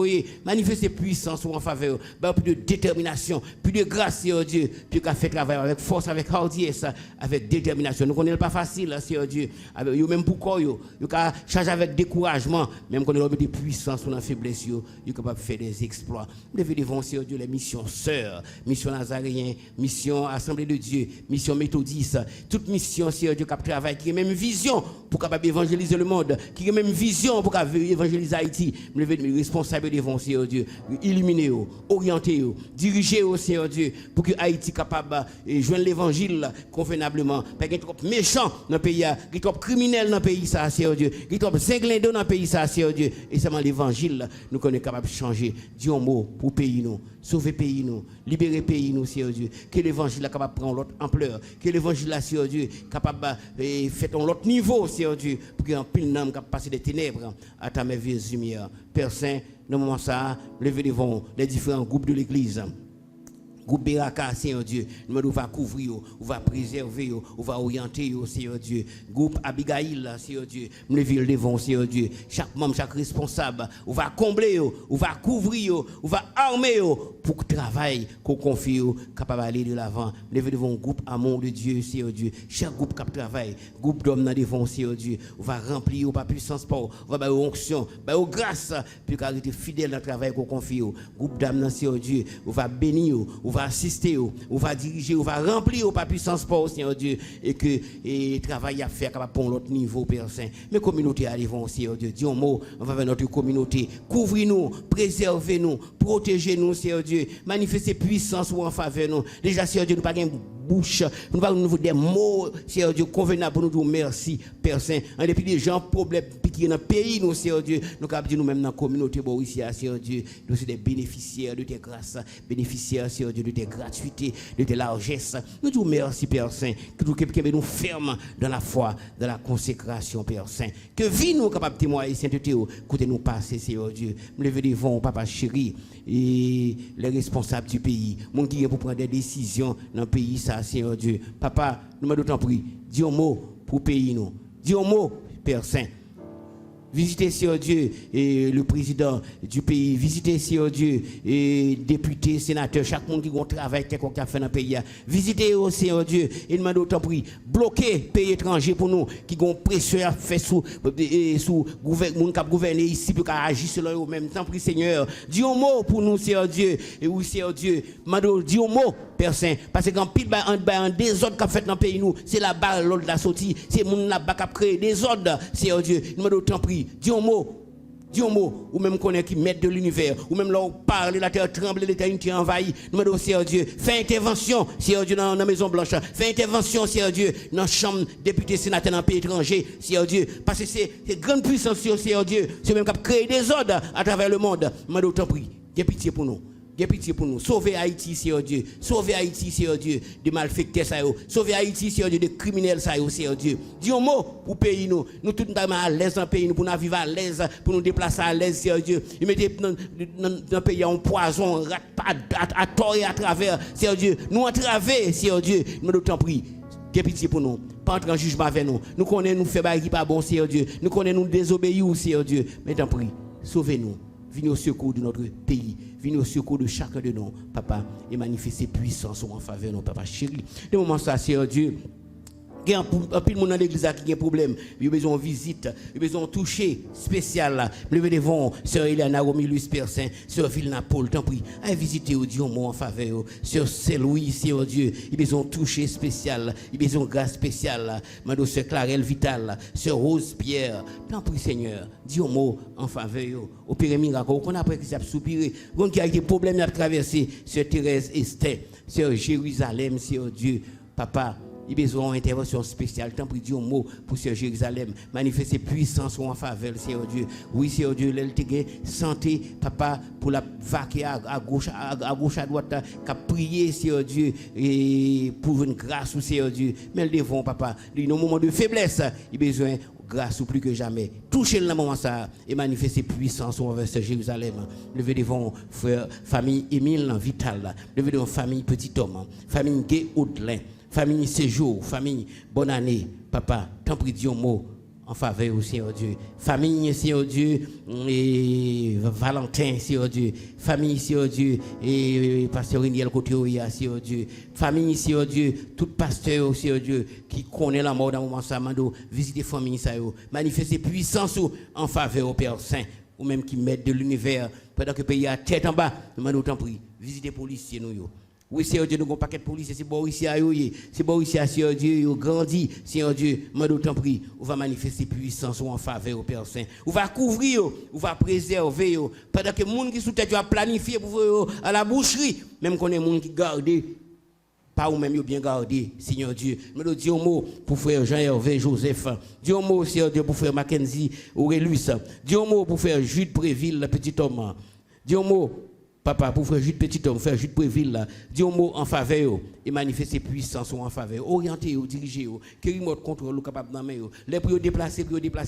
manifester puissance en faveur plus de détermination plus de grâce Seigneur Dieu puis qu'a fait travail avec force avec hardiesse avec détermination nous connaissons pas facile Seigneur Dieu yo même pour quoi yo qu'a charger avec découragement même quand on a de puissance ou dans faiblesse yo capable faire des exploits nous devons Seigneur Dieu les missions sœurs mission nazaréen mission assemblée de Dieu mission méthodiste toute mission Seigneur Dieu qui travaille qui a même vision pour capable évangéliser le monde qui a même vision pour capable évangéliser Haïti nous devons responsables devant Seigneur Dieu illuminer orienter diriger au Seigneur Dieu pour que Haïti capable joindre l'évangile convenablement pas qu'il trop méchant dans le pays qu'il trop criminel dans le pays ça Seigneur Dieu qu'il trop zinglindon dans le pays ça Seigneur Dieu et seulement l'évangile nous connaît capable de changer dis un mot pour pays nous sauver pays nous libérer pays nous Seigneur Dieu que l'évangile capable prendre l'autre ampleur que l'évangile là Seigneur Dieu capable faire un autre niveau Seigneur Dieu pour que en pile n'âme capable passer des ténèbres à ta merveilleuse lumière Père Saint dans le moment ça lever devant les différents groupes de l'église groupe Beraka Seigneur Dieu nous va couvrir on va préserver on va orienter Seigneur Dieu groupe Abigail Seigneur Dieu nous lever devant Seigneur Dieu chaque membre chaque responsable on va combler on va couvrir on va armer pour que travail qu'on confie capable aller de l'avant lever devant groupe amour de Dieu Seigneur Dieu chaque groupe qui travaille groupe d'hommes dans devant Seigneur Dieu on va remplir par puissance on va ba onction ba grâce puis rester fidèle dans le travail qu'on confie groupe d'âmes Seigneur Dieu on va bénir on va assister, on va diriger, on va remplir par puissance pour Seigneur Dieu et que le travail à faire capable pour l'autre niveau Père Saint. Mais communauté arrivons Seigneur Dieu, dis un mot, on va vers notre communauté, couvrir-nous, préservez-nous, protégez-nous Seigneur Dieu, manifestez puissance ou en faveur nous. Déjà Seigneur Dieu nous pas gain bouche, nous pas nous des mots Seigneur Dieu convenables pour nous dire merci Père Saint. En dépit des gens problèmes qui dans le pays nous Seigneur Dieu, nous capable dire nous même dans la communauté bon ici Seigneur Dieu, nous sommes des bénéficiaires de tes grâces, bénéficiaires Seigneur Dieu de tes gratuités, de tes largesses. Nous disons merci Père Saint, que nous fermes dans la foi, dans la consécration Père Saint. Que vie nous capable de témoigner sainteté, côté nous passer Seigneur Dieu. Nous levons devant papa chéri et les responsables du pays, mon qui est pour prendre des décisions dans le pays ça Seigneur Dieu. Papa, nous m'en d'autant prie, dis un mot pour pays nous. Dis un mot Père Saint. Visitez, Seigneur Dieu, le président du pays. Visitez, Seigneur Dieu, députés, sénateurs, chaque monde qui a un travail qui a fait dans le pays. Visitez, Seigneur Dieu, et demandez autant prix. Bloquez pays étrangers pour nous, qui ont pression à faire sous gouvernement qui a gouverné ici, pour agir selon eux-mêmes. Tant pis, Seigneur. Dis un mot pour nous, Seigneur Dieu. Et oui, Seigneur Dieu. Dis un mot, Père Saint. Parce que quand pile en désordre qu'a fait dans le pays, nous, c'est la balle, l'ordre de la sortie. C'est mon là-bas qui a créé des ordres, Seigneur Dieu. Demandez autant prix. Dis un mot, ou même connaît qui maître de l'univers, ou même là où parle, la terre tremble, l'éternité envahie. Nous demandons, Seigneur Dieu, fais intervention, Seigneur Dieu, dans la Maison Blanche. Fais intervention, Seigneur Dieu, dans la Chambre député sénateur dans le pays étranger, Seigneur Dieu. Parce que c'est grande puissance, Seigneur Dieu, c'est même qui a créé des ordres à travers le monde. Nous demandons, autant prie, aie pitié pour nous. Aie pitié pour nous. Sauvez Haïti, Seigneur Dieu. Sauvez Haïti, Seigneur Dieu, des malfaiteurs, sauvez Haïti, Seigneur Dieu, des criminels, Seigneur Dieu. Dis un mot pour pays nous. Nous tous nous à l'aise dans le pays, nous pour nous vivre à l'aise, pour nous déplacer à l'aise, Seigneur Dieu. Ils mettent dans le pays un poison, à tort et à travers, Seigneur Dieu. Nous entraver, Seigneur Dieu. Nous t'en prie. Aie pitié pour nous. Pas entrer en jugement avec nous. Nous connaissons, nous faisons qui pas bon, Seigneur Dieu. Nous connaissons, nous désobéir, Seigneur Dieu. Mais t'en prie, sauvez-nous. Venez au secours de notre pays. Venez au secours de chacun de nous, papa, et manifestez puissance en faveur de nos papa chéri. De moment ça, Seigneur Dieu. Il y a un peu de monde dans l'église qui a un problème. Il y a besoin de visite, il y a besoin de toucher spécial. Levez devant, Sœur Eliana Romilus Persin, Sœur Vilna Paul, tant pis. Allez visiter au Dieu en faveur. Sœur Saint-Louis, Seigneur Dieu. Il y a besoin de toucher spécial. Il y a besoin de grâce spéciale. Madame Sœur Clarelle Vital, Sœur Rose Pierre. Tant pis, Seigneur. Dis un mot en faveur. Opérez miracle. Qu'on après qui s'est soupiré. Qu'on qui a des problèmes à traverser. Sœur Thérèse Esther, Sœur Jérusalem, Seigneur Dieu. Papa. Il y a besoin d'une intervention spéciale. Tant pis, dis un mot pour ce Jérusalem. Manifester puissance en faveur, Seigneur Dieu. Oui, Seigneur Dieu, l'elle santé, papa, pour la vaquer à gauche, à droite, qu'à prier, Seigneur Dieu, et pour une grâce, Seigneur Dieu. Mais le devant, papa, dans un moment de faiblesse, il y a besoin grâce ou plus que jamais. Touchez le moment ça et manifester puissance envers ce Jérusalem. Levez devant frère, famille Émile Vital. Levez devant famille Petit Homme, famille Gay Audelin. Famille séjour, famille bonne année, papa, tant pis dis un mot en faveur au Seigneur Dieu. Famille Seigneur Dieu et Valentin Seigneur Dieu. Famille Seigneur Dieu et pasteur Riniel Côté-Oya Seigneur Dieu. Famille Seigneur Dieu, tout pasteur Seigneur Dieu qui connaît la mort dans le moment ça, mando visiter famille ça yo, manifester puissance en faveur au Père Saint ou même qui mettent de l'univers pendant que le pays a tête en bas, mando tant pis, visiter policiers nous yo. Oui, Seigneur Dieu, nous avons un paquet de policiers, c'est bon ici à eux, c'est bon ici à Seigneur Dieu, ils ont grandi, Seigneur Dieu, mais d'autant pris, on va manifester puissance en faveur au Père Saint, on va couvrir, on va préserver, pendant que les gens qui sont tête a planifié pour à la boucherie, même qu'on est des gens qui gardent, pas ou même bien gardé, Seigneur Dieu. Mais nous disons un mot pour frère Jean-Hervé Joseph, disons un mot, Seigneur Dieu, pour frère Mackenzie Aurélus, disons un mot pour frère Jude Préville, le petit homme, disons un mot. Papa, pour faire Jude Petit Homme, faire Jude Préville, là, dis un mot en faveur et manifester puissance en faveur. Orienter, diriger, que remote contrôle capable d'en mettre. Les plus déplacer,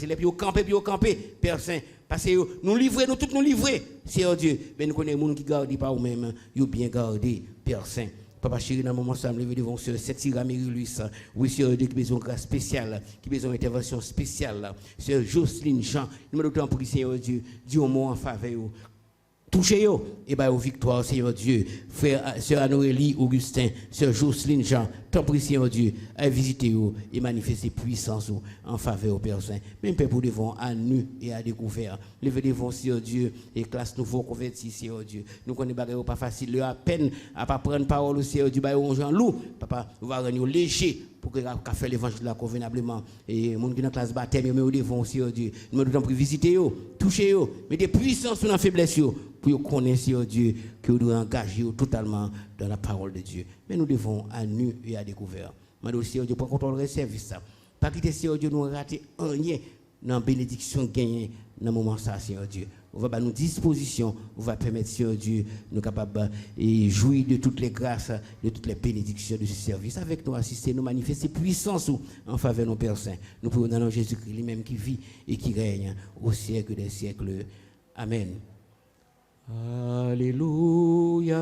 les plus camper, Père Saint. Parce que nous livrer, nous tous nous livrer, Seigneur Dieu. Mais nous connaissons les gens qui gardent pas eux-mêmes, ils ont bien gardé, Père Saint. Papa chéri, dans le moment où nous lever devant ce Sœur Mériluis, oui, Seigneur Dieu, qui a besoin de grâce spéciale, qui a besoin d'intervention spéciale. Sœur Jocelyne Jean, nous demandons pour Seigneur Dieu, dis un mot en faveur. Touchez-vous et bien aux victoires, Seigneur Dieu. Frère, Sœur Anoélie Augustin, Sœur Jocelyne Jean, tant pis, Seigneur Dieu, à visiter et manifester puissance en faveur au Père Saint. Même pour devant à nu et à découvert. Levez devant, Seigneur Dieu, et classe nouveau converti, Seigneur Dieu. Nous connaissons pas facile, à peine à pas prendre parole au Seigneur Dieu, on joue en loup. Papa, nous va rendre léger pour que faire l'évangile là convenablement. Et les gens qui sont dans la classe baptême, mais au devant, Seigneur Dieu. Nous devons visiter, toucher, mettez puissance sur la faiblesse. Pour connaître, Seigneur Dieu, que nous devons engager totalement dans la parole de Dieu. Mais nous devons à nu et à découvert. Madame Seigneur Dieu, pour contrôler le service. Pas quitter, Seigneur Dieu, nous rater rien dans la bénédiction gagnée dans le moment ça, Seigneur Dieu. On va nous disposition, on va permettre, Seigneur Dieu, nous capables de jouir de toutes les grâces, de toutes les bénédictions de ce service. Avec nous, assister, nous manifester puissance en faveur de nos Pères Saints. Nous pouvons dans Jésus-Christ lui-même qui vit et qui règne au siècle des siècles. Amen. Alléluia,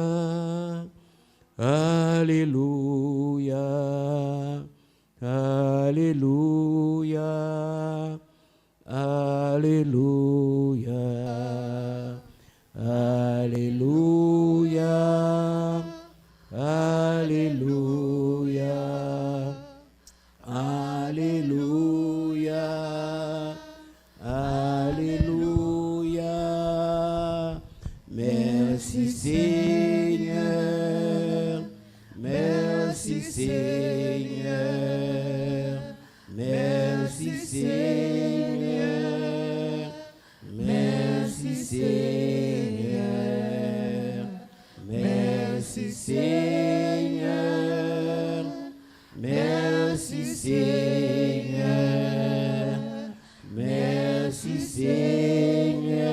Alléluia, Alléluia, Alléluia. Alléluia. Alléluia. Alléluia. Alléluia. Merci Seigneur. Merci Seigneur. Merci Seigneur. Merci Seigneur. Merci Seigneur. Merci Seigneur. Merci Seigneur.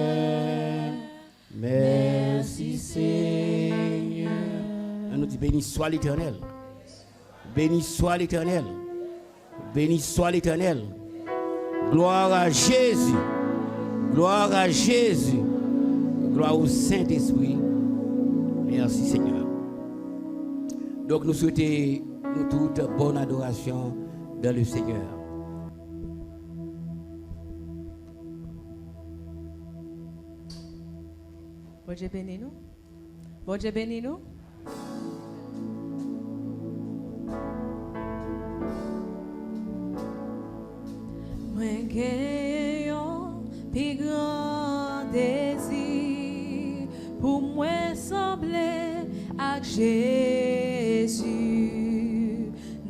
Merci Seigneur. On nous dit béni soit l'Éternel. Béni soit l'Éternel. Béni soit l'Éternel. Gloire à Jésus. Gloire à Jésus. Gloire au Saint-Esprit. Merci Seigneur. Donc nous souhaitons nous toute bonne adoration dans le Seigneur. Bon Dieu bénis nous. Bon Dieu bénis nous. Moi j'ai un plus grand désir pour moi sembler à Jésus.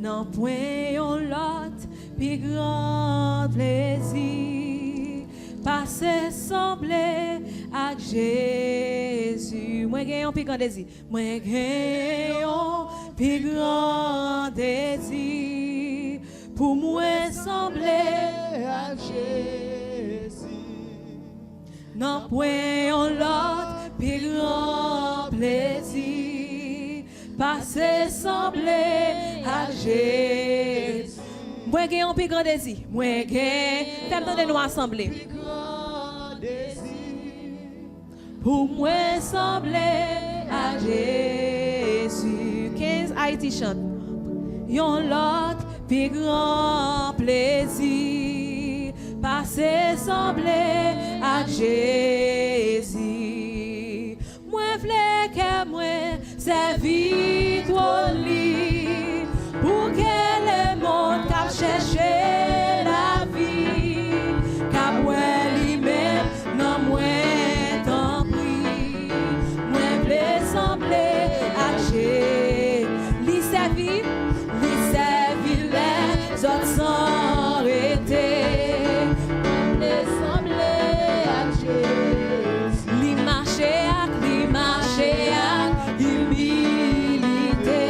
Non point un lot plus grand plaisir passer sembler à Jésus. Moi j'ai un plus grand désir. Moi j'ai un plus grand désir pour moi sembler à Jésus. Non point un lot plus grand plaisir passer sembler à Jésus. Moi j'ai un plus grand désir. Moi j'ai faites de nous assembler. Pour moi sembler à Jésus. 15 Haïti chante. Yon lot plus grand plaisir passer sembler à Jésus. Moi vle que moi servi toi li pour que le monde cap chercher la vie cap moi lui-même non moi tant pris moi vle sembler à Jésus. Li servi les autres sans arrêter les sembler à Jésus. Li marcher à humilité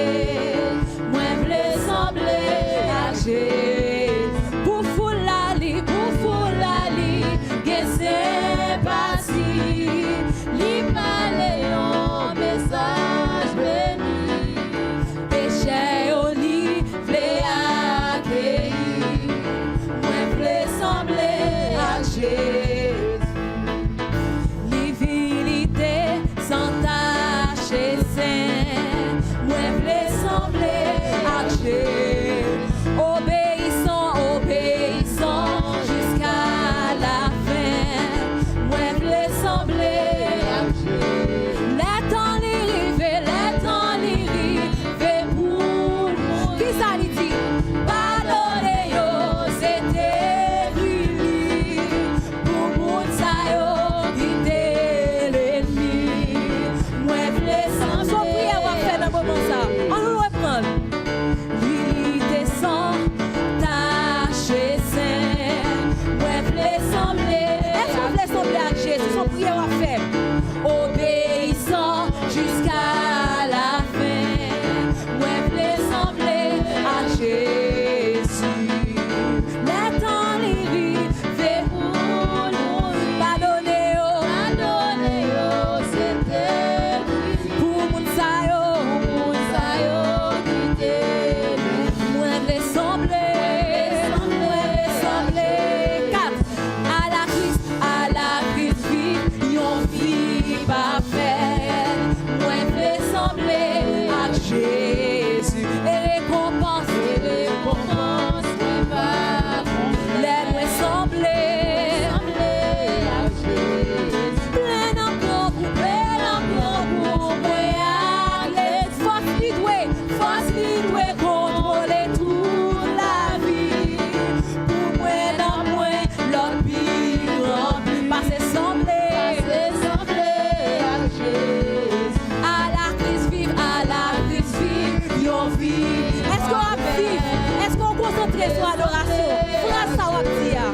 concentré sur l'adoration. Phrase ça va dire.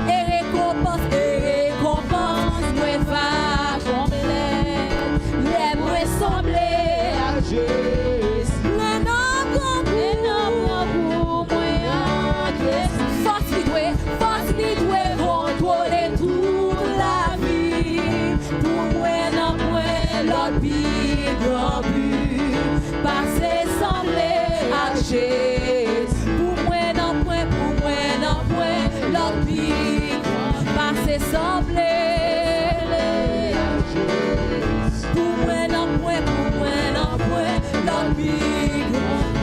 Et récompense, moi va complète. Les moi sembler à Jésus. Les noms pour moi. Force lui doit contrôler toute la vie. Pour moi, non, moi, l'autre vie, grand but. Passer sembler à Jésus. Pour moi, non, l'autre vie. Passer sembler à Jésus. Pour moi, non, l'autre vie.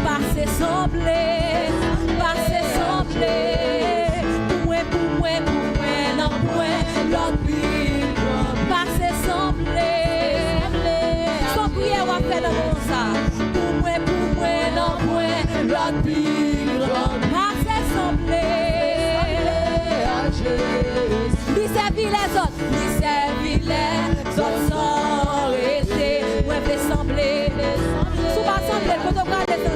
Passer sembler. Pour moi, non, l'autre vie. Passer sembler. Son prière va faire dans ça. Pour moi, non, l'autre vie. Passer sembler à Jésus. Lui servir les autres sans rester. Ouais, fait sembler. Sous ma sembler, quand on va descendre.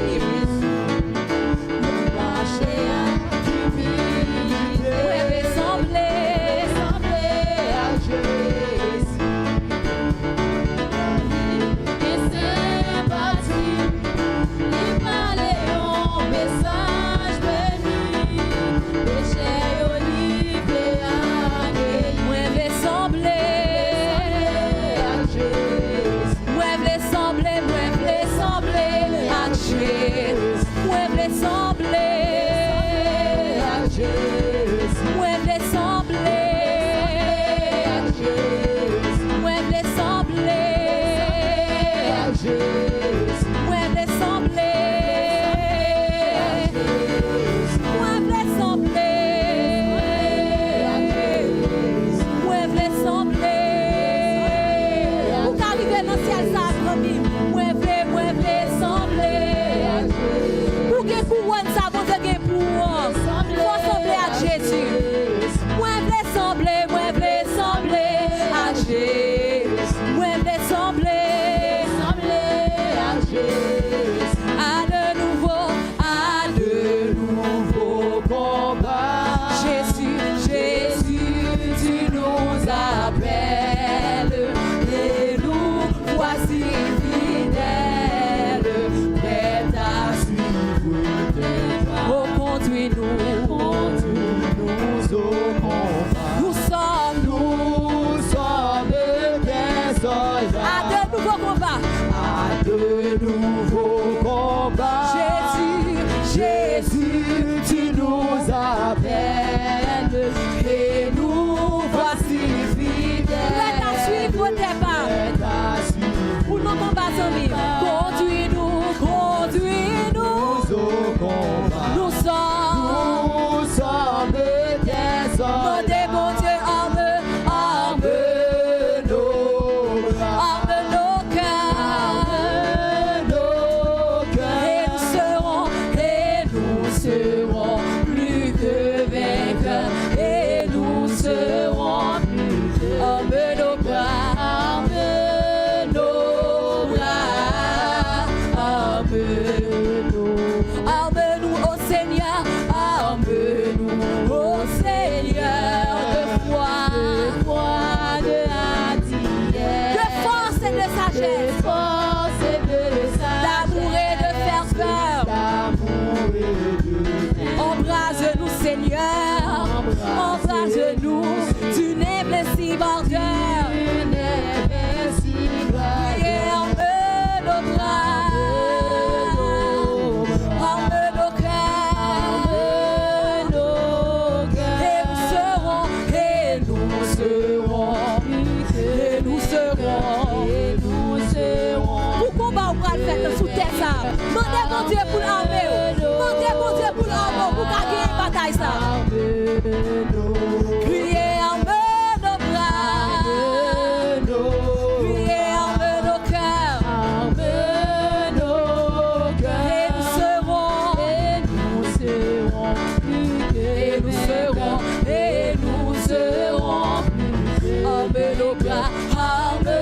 Arme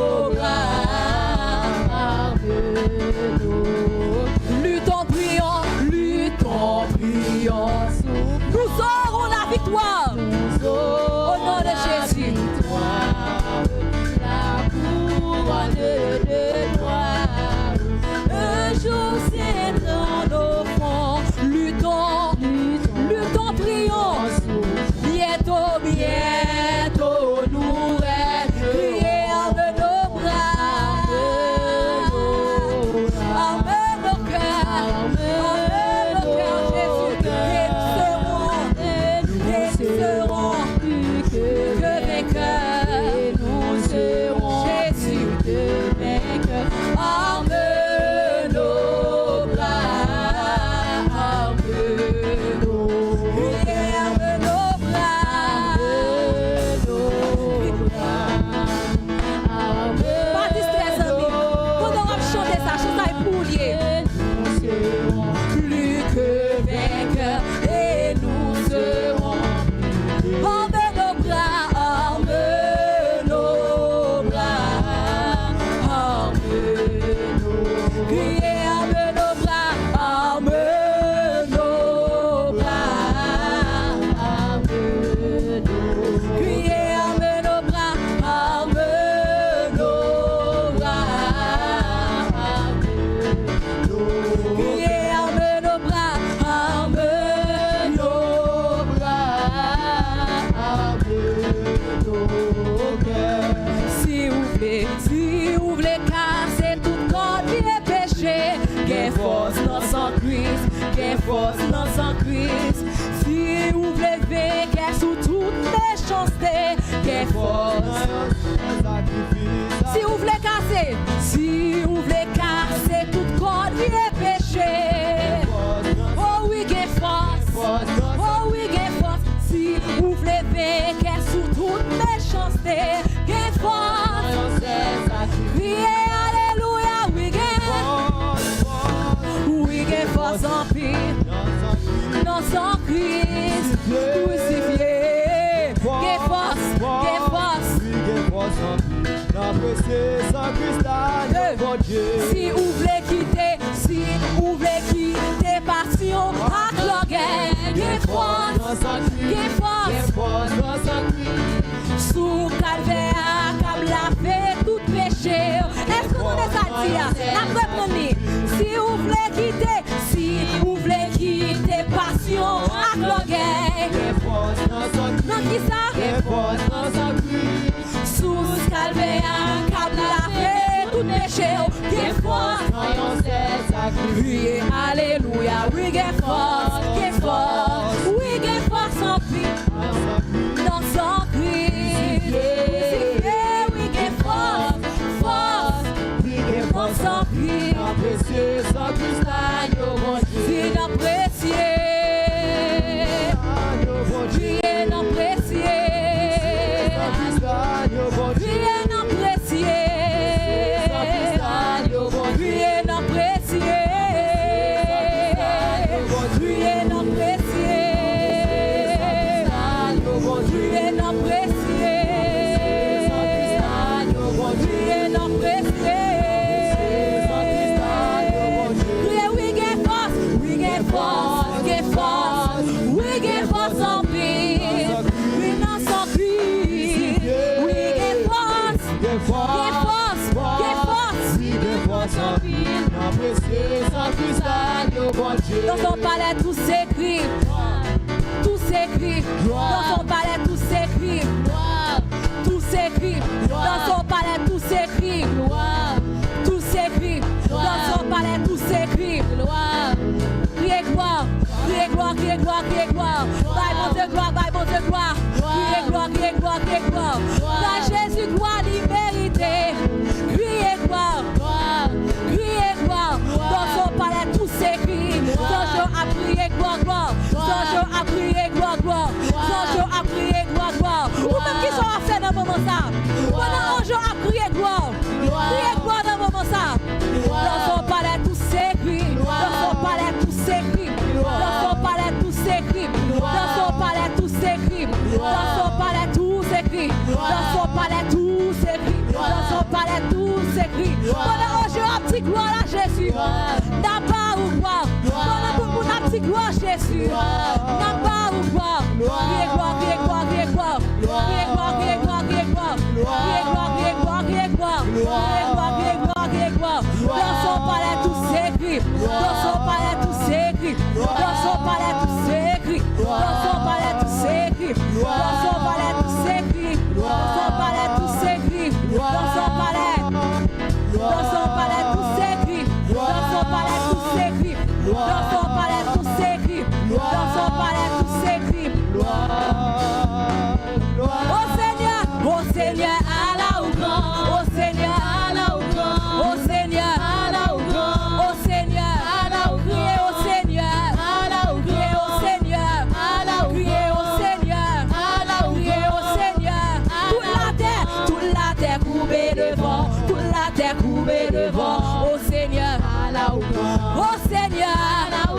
nos bras. force dans son Christ, quelle force dans son Christ. Si vous voulez vaincre sous toutes les chances, quelle force. Si vous voulez casser, si vous voulez casser toute corde et péché. Oh oui, quelle force. Oh oui, quelle force. Si vous voulez vaincre sous toutes les chances, quelle force. Criez alléluia, oui, quelle force en pire. Dans son Christ crucifié. Quelle force, quelle force. Si vous voulez quitter, si vous voulez quitter passion, à l'orgueil, quelle force, quelle force. Sous calvaire, comme la fait tout péché. Est-ce que vous avez ça dit? Après premier, si vous voulez quitter, si vous voulez quitter passion, à l'orgueil. Non, qui ça? Sous calvaire, comme la fait tout péché. Quelle force. Oui, alléluia, oui, quelle force, quelle force. Oui, quelle force en vie. Dans son Christ. Oui, quelle force, force. Dans son Christ. Si d'apprécier. Priez d'apprécier. Priez d'apprécier. Priez d'apprécier. Priez d'apprécier. Priez d'apprécier. Priez d'apprécier. Priez, oui, quelle force. Oui, quelle force. Quelle force. Oui, quelle force en pire. Oui, dans son Christ. Oui, quelle force. Quelle force. Quelle force en pire. Dans son palais tout s'écrit. Tout s'écrit. Dans son palais tout s'écrit. Tout s'écrit. Dans son palais tout s'écrit. Tout s'écrit. Dans son palais tout s'écrit. Criez gloire. Criez gloire, criez gloire, criez gloire. Bye mon Dieu gloire, bye mon Dieu gloire. Criez gloire, criez gloire, criez gloire. Dans Jésus gloire libérité. Criez gloire. Criez gloire. Dans son palais tout s'écrit. Toujours à prier gloire, gloire. Toujours à prier gloire, gloire. Toujours à prier gloire, gloire. Ou même qui sont à faire dans le moment ça. Pendant un jour à prier gloire. Criez gloire dans le moment ça. Dans son palais tout s'écrit. Dans son palais tout s'écrit. Dans son palais tout s'écrit. Dans son palais tout s'écrit. Dans son palais tout s'écrit. Dans son palais tout s'écrit. Dans son palais tout s'écrit. Pendant un jour à petit gloire à Jésus. N'a pas ou quoi. Pendant tout le monde à petit gloire Jésus. N'a pas ou quoi. Criez gloire, criez gloire, criez gloire. Criez gloire, criez gloire, criez gloire. Criez gloire, criez gloire, criez gloire. Criez gloire, criez gloire, criez gloire. Dans son palais tout s'écrit. Dans son palais tout s'écrit. Dans son palais tout s'écrit. Dans son palais tout s'écrit. Dans son palais tout s'écrit. Dans son palais tout s'écrit. Dans son palais. Dans son palais tout s'écrit. Dans son palais tout s'écrit. Dans son palais tout s'écrit. Dans son palais tout s'écrit. Oh Seigneur, à la ou grand. Oh Seigneur, à la ou grand. Oh Seigneur, à la ou grand. Oh Seigneur, à la ou grand. Criez au Seigneur, à la ou grand. Criez au Seigneur, à la ou grand. Criez au Seigneur, à la ou grand. Criez au Seigneur. Toute la terre coupée devant. Toute la terre coupée devant. Oh Seigneur, à la ou grand. Oh Seigneur, à la ou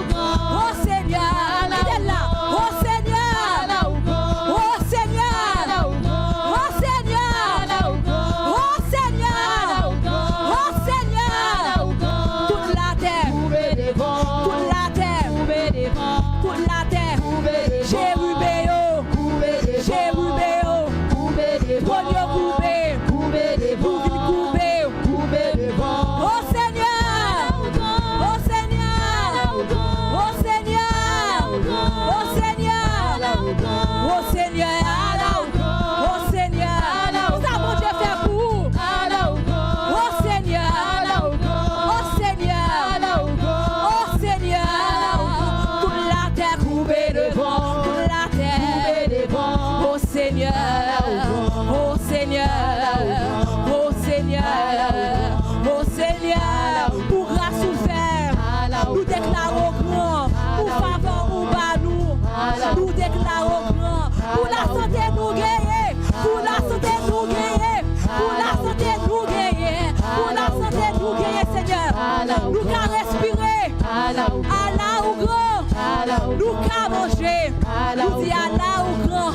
qu'à manger. Nous dit Allah ou grand.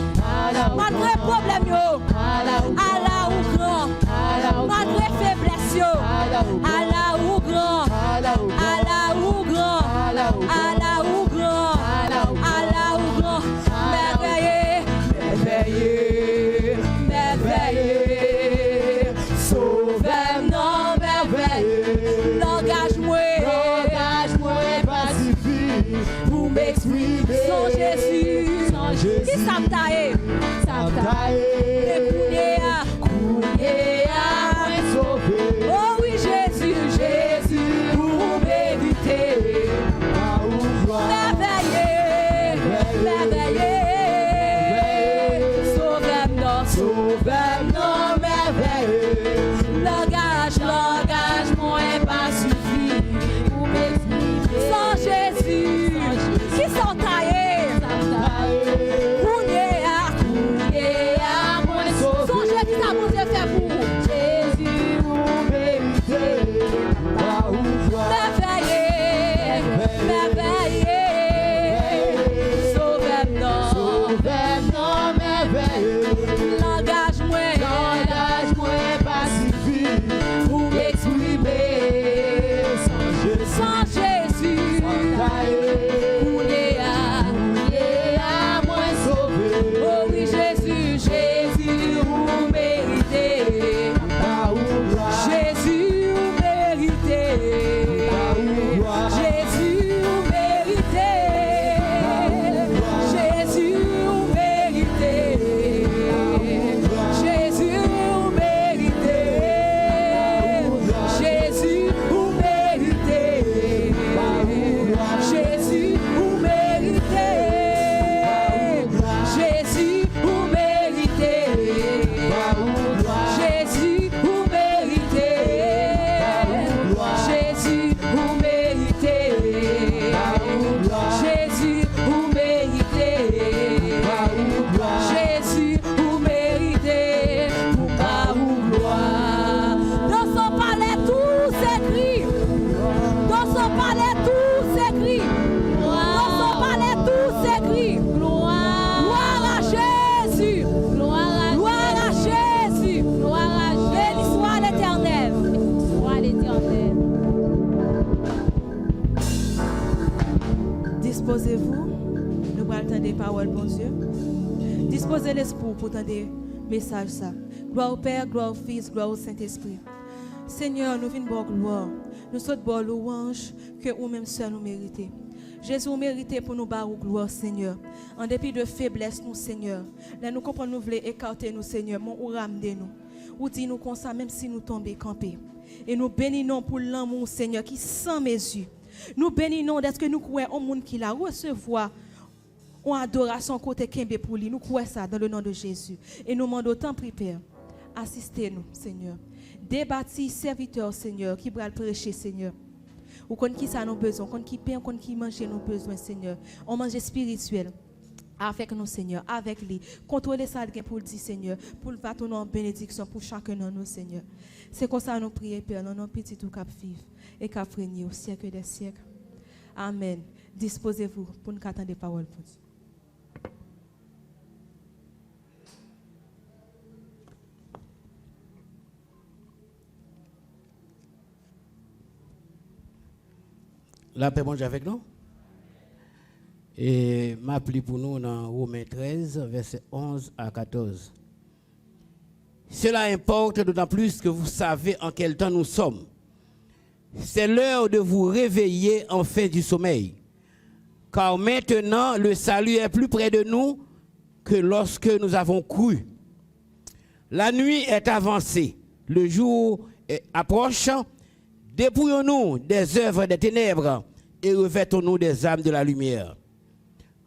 Malgré problème yo. Allah ou grand. Malgré faiblesse yo. Allah ou grand. Allah ou grand. Allah ou grand. Allah ou grand. Merveilleux. Merveilleux. Merveilleux. Sauvez non merveilleux. Langage-moi pacifique. Pour m'exprimer sans Jésus. Qui ça me taille? Ça me taille. Oh oui, Jésus, Jésus, pour mériter. Merveilleux, merveilleux. Sauve-moi, merveilleux. Langage, moi, pas suffi pour m'exprimer. Sans Jésus, qui sont taillés. Songez qui ça vous a fait pour Jésus, vous méritez. Merveilleux, merveilleux. Sauve-moi, merveilleux. Langage-moi pacifique pour m'exprimer. Sans Jésus, oh oui, Jésus, Jésus, vous méritez. Jésus, vous méritez. Jésus, vous méritez. Jésus, vous méritez. Jésus, vous méritez. Jésus, vous méritez. Jésus, vous méritez. Jésus, vous méritez. Jésus, vous méritez. Jésus, vous méritez. Jésus, vous méritez. Jésus, vous méritez. Pour ma gloire. Dans son palais tout s'écrit. Dans son palais tout s'écrit. Dans son palais tout s'écrit. Gloire à Jésus. Gloire à Jésus. Béni soit l'Éternel. Disposez-vous. Nous allons entendre des paroles, bon Dieu. Disposez l'esprit pour entendre des messages. Ça. Gloire au Père, gloire au Fils, gloire au Saint-Esprit. Seigneur, nous venons pour gloire. Nous sommes pour louange que nous-mêmes seuls nous méritons. Jésus, nous méritons pour nous barrer gloire, Seigneur. En dépit de faiblesse, nous, Seigneur. Là, nous comprenons, nous voulons écarter nous, Seigneur. Mon ou ramener nous. Ou dit nous comme ça, même si nous tombons campés. Et nous bénissons pour l'amour, Seigneur, qui sans mesure. Nous bénissons d'être que nous croyons au monde qui la recevoir en adoration côté Kembe pour lui. Nous croyons ça dans le nom de Jésus. Et nous demandons autant Père, assistez-nous, Seigneur. Débattis serviteurs, Seigneur, qui va prêcher, Seigneur. Ou qu'on qui ça nous besoin, qu'on qui paie, qu'on qui mange nos besoins, Seigneur. On mange spirituel. Avec nous, Seigneur, avec lui. Contrôlez ça pour le dire, Seigneur, pour le battre en bénédiction pour chacun de nous, Seigneur. C'est comme ça nous prions, Père, dans nos petits tout cap vivre et cap régner au siècle des siècles. Amen. Disposez-vous pour nous attendre des paroles pour Dieu. La paix bon Dieu avec nous. Et m'appli pour nous dans Romains 13, versets 11 à 14. Cela importe d'autant plus que vous savez en quel temps nous sommes. C'est l'heure de vous réveiller en fin du sommeil. Car maintenant, le salut est plus près de nous que lorsque nous avons cru. La nuit est avancée, le jour approche. Dépouillons-nous des œuvres des ténèbres et revêtons-nous des âmes de la lumière.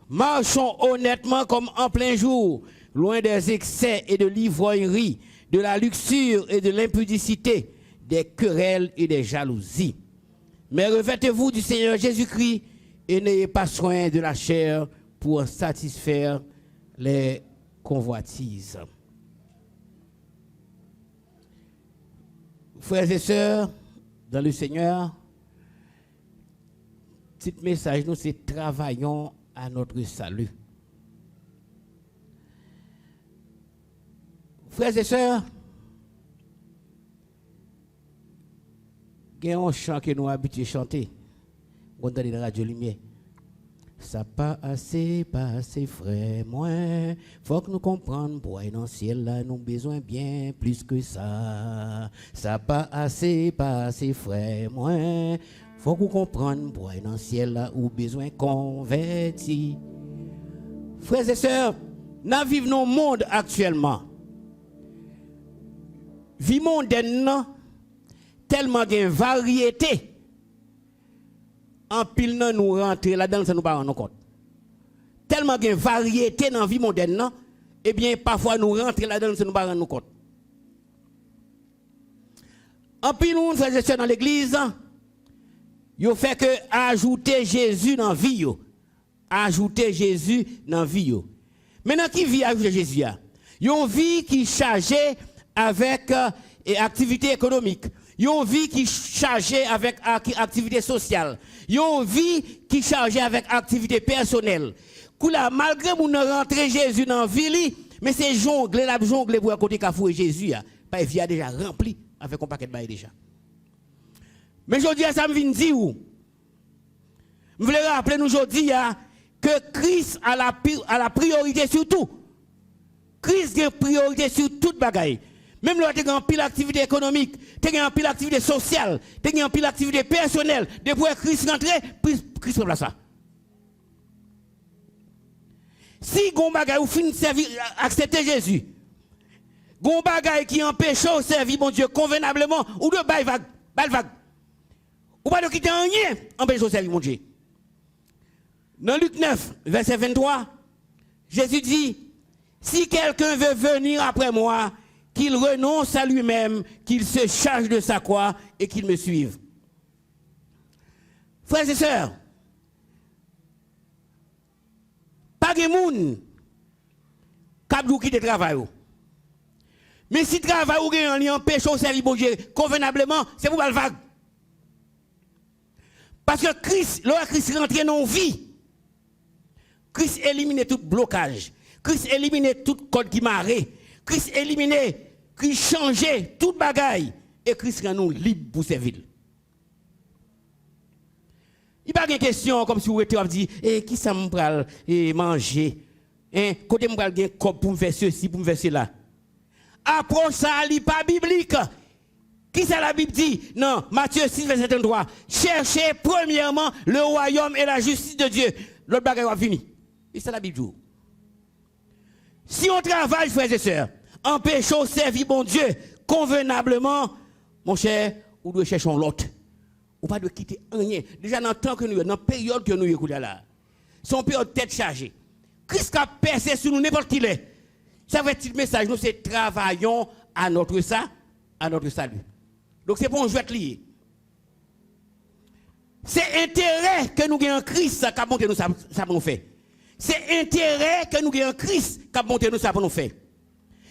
Marchons honnêtement comme en plein jour, loin des excès et de l'ivrognerie, de la luxure et de l'impudicité, des querelles et des jalousies. Mais revêtez-vous du Seigneur Jésus-Christ et n'ayez pas soin de la chair pour en satisfaire les convoitises. Frères et sœurs, dans le Seigneur, petit message, nous, c'est travaillons à notre salut. Frères et sœurs, il y a un chant que nous habitués à chanter. On entend la radio lumière. Ça pas assez, frère, moins. Faut que nous comprenions, pour aller dans le ciel, là, nous avons besoin bien plus que ça. Ça pas assez, frère, moins. Faut que nous comprenions, pour aller dans le ciel, là, nous avons besoin converti. Frères et sœurs, nous vivons dans le monde actuellement. Vie mondaine, tellement de variété. En pile, nous rentrons là-dedans, ça nous pas rendre compte. Tellement de variété dans la vie mondaine, eh bien, parfois nous rentrons là-dedans, ça nous pas rendre compte. En pile, nous faisons dans l'église, il fait que ajouter Jésus dans la vie. Ajouter Jésus dans la vie. Maintenant, qui vit ajouter Jésus? Il y a une vie qui est chargée avec activité économique. Il y a une vie qui est chargée avec activité sociale. Il y a une vie qui est chargée avec activité personnelle. Malgré que nous rentrons Jésus dans la vie, mais c'est jongler pour un côté Kafou et Jésus. Pas vie a déjà rempli avec un paquet de bail déjà. Mais je dis ça me vient dire où? Je voulais rappeler nous aujourd'hui que Christ a la priorité sur tout. Christ a priorité sur toute bagaille. Même là, tu as une pile d'activité économique, tu as une pile d'activité sociale, tu as une pile d'activité personnelle. Depuis que Christ rentre, Christ prend ça. Si gon bagay ou fin servir accepter Jésus, gon bagay qui empêche de servir mon Dieu convenablement ou de bail vague. Ou pas de quitter rien empêche de servir mon Dieu. Dans Luc 9, verset 23, Jésus dit, si quelqu'un veut venir après moi, qu'il renonce à lui-même, qu'il se charge de sa croix et qu'il me suive. Frères et sœurs, pas de monde qui quitte le travail. Mais si le travail ou en empêche de servir bon Dieu convenablement, c'est pour le vague. Parce que Christ, lorsque Christ rentre dans la vie, Christ élimine tout blocage. Christ élimine tout code qui marre. Christ élimine, Christ change toute bagaille. Et Christ rend nous libres pour servir. Il n'y a pas de question comme si vous étiez dit, qui ça me pral manger? Côté me pral gen cop pour me faire ceci, pour me faire cela. Approche ça, il n'est pas biblique. Qui ça la Bible dit? Non, Matthieu 6, verset 33. Cherchez premièrement le royaume et la justice de Dieu. L'autre bagaille va finir. Et c'est la Bible dit. Si on travaille, frères et sœurs, empêchons de servir bon Dieu convenablement, mon cher, ou doit chercher l'autre. Ou pas de quitter rien. Déjà dans le temps que nous, dans la période que nous écoutons là, son période tête chargée. Christ a percé sur nous n'importe qui est. Ça veut dire le message, nous c'est travaillons à notre salut. Donc c'est pour un jouet lié. C'est intérêt que nous gagnons Christ qui a monté nous ça pour nous faire. C'est intérêt que nous gagnons Christ qui a monté nous ça pour nous faire.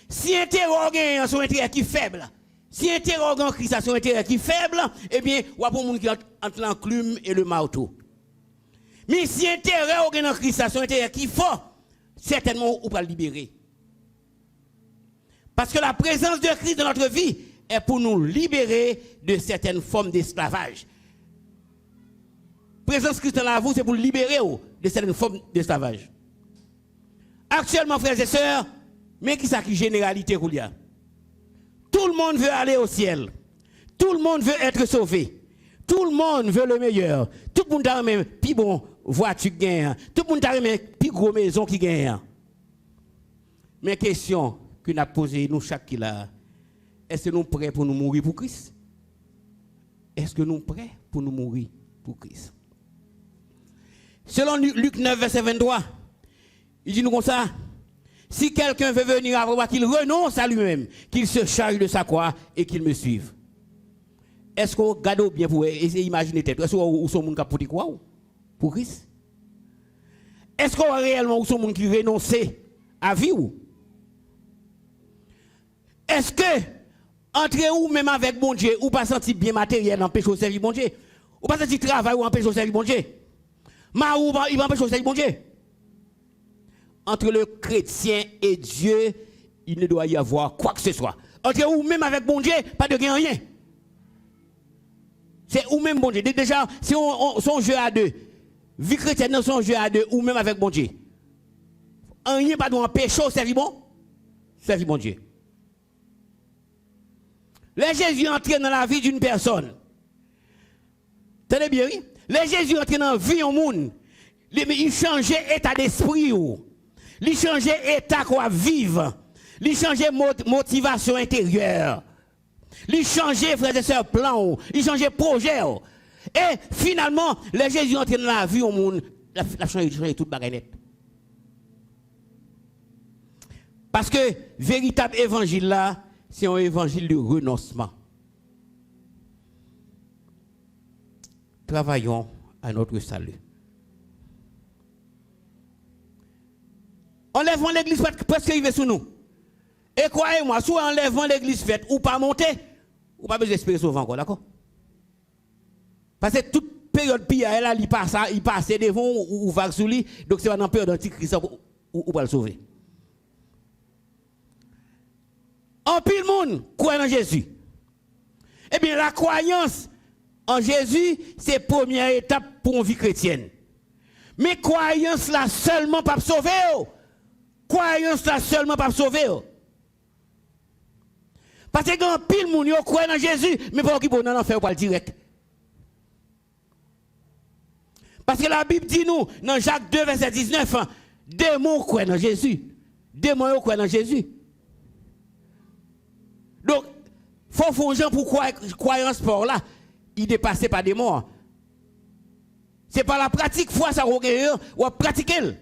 Si intérêt son intérêt qui est faible, si interrogant Christ a son intérêt qui est faible, eh bien, il y a un monde qui entre l'enclume et le marteau. Mais si interrogant Christ a son intérêt qui est fort, certainement, on va le libérer. Parce que la présence de Christ dans notre vie est pour nous libérer de certaines formes d'esclavage. Présence de Christ dans la vie, c'est pour libérer de certaines formes d'esclavage. Actuellement, frères et sœurs, mais qui ça qui généralité qu'il y a? Tout le monde veut aller au ciel. Tout le monde veut être sauvé. Tout le monde veut le meilleur. Tout le monde a même plus bon voiture qui gagne. Tout le monde a même plus gros maison qui gagne. Mais question que nous avons posée, nous chaque qui là, est-ce que nous sommes prêts pour nous mourir pour Christ? Est-ce que nous sommes prêts pour nous mourir pour Christ? Selon Luc 9, verset 23, il dit nous comme ça. Si quelqu'un veut venir après moi, qu'il renonce à lui-même, qu'il se charge de sa croix et qu'il me suive. Est-ce qu'on regarde bien pour essayer d'imaginer tête? Est-ce qu'on sont monde qui quoi pour Christ? Est-ce qu'on réellement sont monde qui renonce à vivre? Est-ce que entre ou même avec bon Dieu, ou pas senti bien matériel empêche de servir bon Dieu? Ou pas senti travail ou empêche de servir bon Dieu? Ma ou il empêche de servir bon Dieu? entre le chrétien et Dieu, il ne doit y avoir quoi que ce soit. Entre ou même avec bon Dieu, pas de rien. C'est ou même bon Dieu. Déjà, si on son jeu à deux, vie chrétienne, son jeu à deux, ou même avec bon Dieu. Rien pas de péché, c'est bon? C'est bon Dieu. Les Jésus entré dans la vie d'une personne. Tenez bien, oui? Les Jésus entré dans la vie d'un monde. Il changeait état d'esprit. Il changeait état quoi vivre. Il changeait motivation intérieure. Il changeait, frères et sœurs, plan. Il changeait projet. Et finalement, les Jésus entré dans la vie au monde. La changé toute baguette. Parce que véritable évangile là, c'est un évangile de renoncement. Travaillons à notre salut. Enlèvement l'église faite presque arrivé sous nous. Et croyez-moi, soit enlèvement l'église faite ou pas monter, ou pas besoin d'espérer sauver encore, d'accord? Parce que toute période pire, il passe devant ou va sous lui, donc c'est dans la période d'antichrist ou pas le sauver. En pile monde croit en Jésus. Eh bien, la croyance en Jésus, c'est la première étape pour une vie chrétienne. Mais croyance là seulement pas sauver. Croyance là seulement pas sauver. Parce que quand pile monde croit en Jésus, mais pas qui bon dans l'enfer pour le direct. Parce que la Bible dit nous dans Jacques 2 verset 19, démons croient en Jésus. Démons croient en Jésus. Donc, il faut faire gens pour croire en sport là, il dépasse pas des morts. Ce n'est pas la pratique, foi ça ou pratiquer.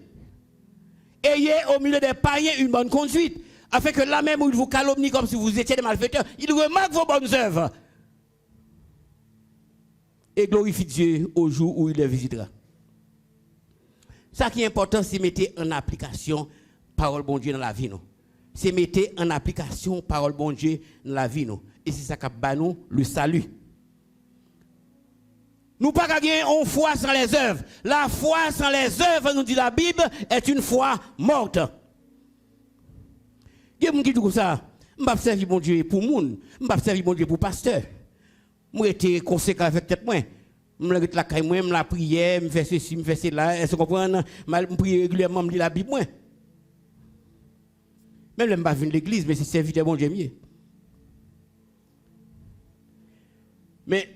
Ayez au milieu des païens une bonne conduite, afin que là même où il vous calomnie comme si vous étiez des malfaiteurs, il remarque vos bonnes œuvres. Et glorifie Dieu au jour où il les visitera. Ça qui est important, c'est mettre en application parole bon Dieu dans la vie. C'est mettre en application parole bon Dieu dans la vie. Et c'est ça qui bat nous le salut. Nous pas gagner une foi sans les œuvres. La foi sans les œuvres, nous dit la Bible, est une foi morte. Il y a des gens qui disent ça. Je ne vais pas servir mon Dieu pour monde. Je ne vais pas servir mon Dieu pour pasteur. Je vais être conséquent avec tête moi. Je vais la caille moi, je la prière, je fais ceci, je fais cela. Est-ce que vous comprenez? Je prie régulièrement, je lis la Bible moi. Même je ne vais pas venir de l'église, mais c'est serviteur bon Dieu mieux. Mais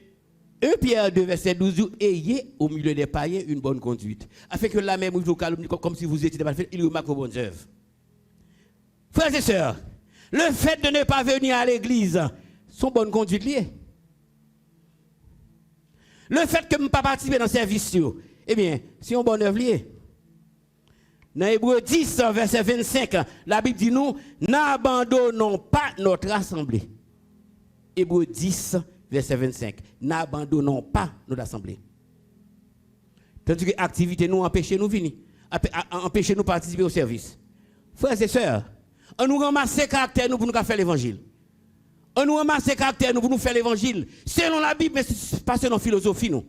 1 Pierre 2, verset 12, ayez au milieu des païens une bonne conduite. Afin que là même, vous calomniez comme si vous étiez des malfaiteurs, il remarque vos bonnes œuvres. Frères et sœurs, le fait de ne pas venir à l'église, sont bonne conduite liée. Le fait que je ne pas participer dans le service, eh bien, c'est une bonne œuvre liée. Dans Hébreux 10, verset 25, la Bible dit nous, n'abandonnons pas notre assemblée. Hébreux 10, verset 25. N'abandonnons pas notre assemblée. Tandis que l'activité nous empêche nous venir, empêche nous participer au service. Frères et sœurs, on nous ramasse ces caractères nous pour nous faire l'évangile. On nous ramasse ces caractères nous pour nous faire l'évangile. Selon la Bible, mais pas selon la philosophie. Nous.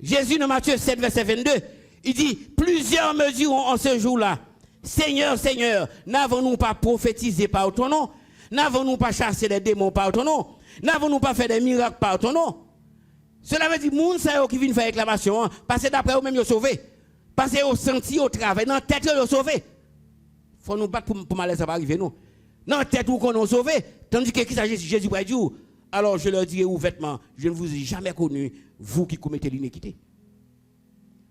Jésus dans Matthieu 7, verset 22, il dit, plusieurs mesurent en ce jour-là. Seigneur, Seigneur, n'avons-nous pas prophétisé par ton nom? N'avons-nous pas chassé les démons par ton nom? N'avons-nous pas fait des miracles par ton nom? Cela veut dire que les gens qui viennent faire réclamation, parce que d'après eux-mêmes, ils sont sauvés. Parce qu'ils ont senti au travail, dans la tête, ils sont sauvés. Il faut nous battre pour malheur, ça va arriver, nous. Dans la tête, où qu'on est sauvés. Tandis que qui s'agit de Jésus, alors je leur dirai ouvertement, je ne vous ai jamais connu, vous qui commettez l'iniquité.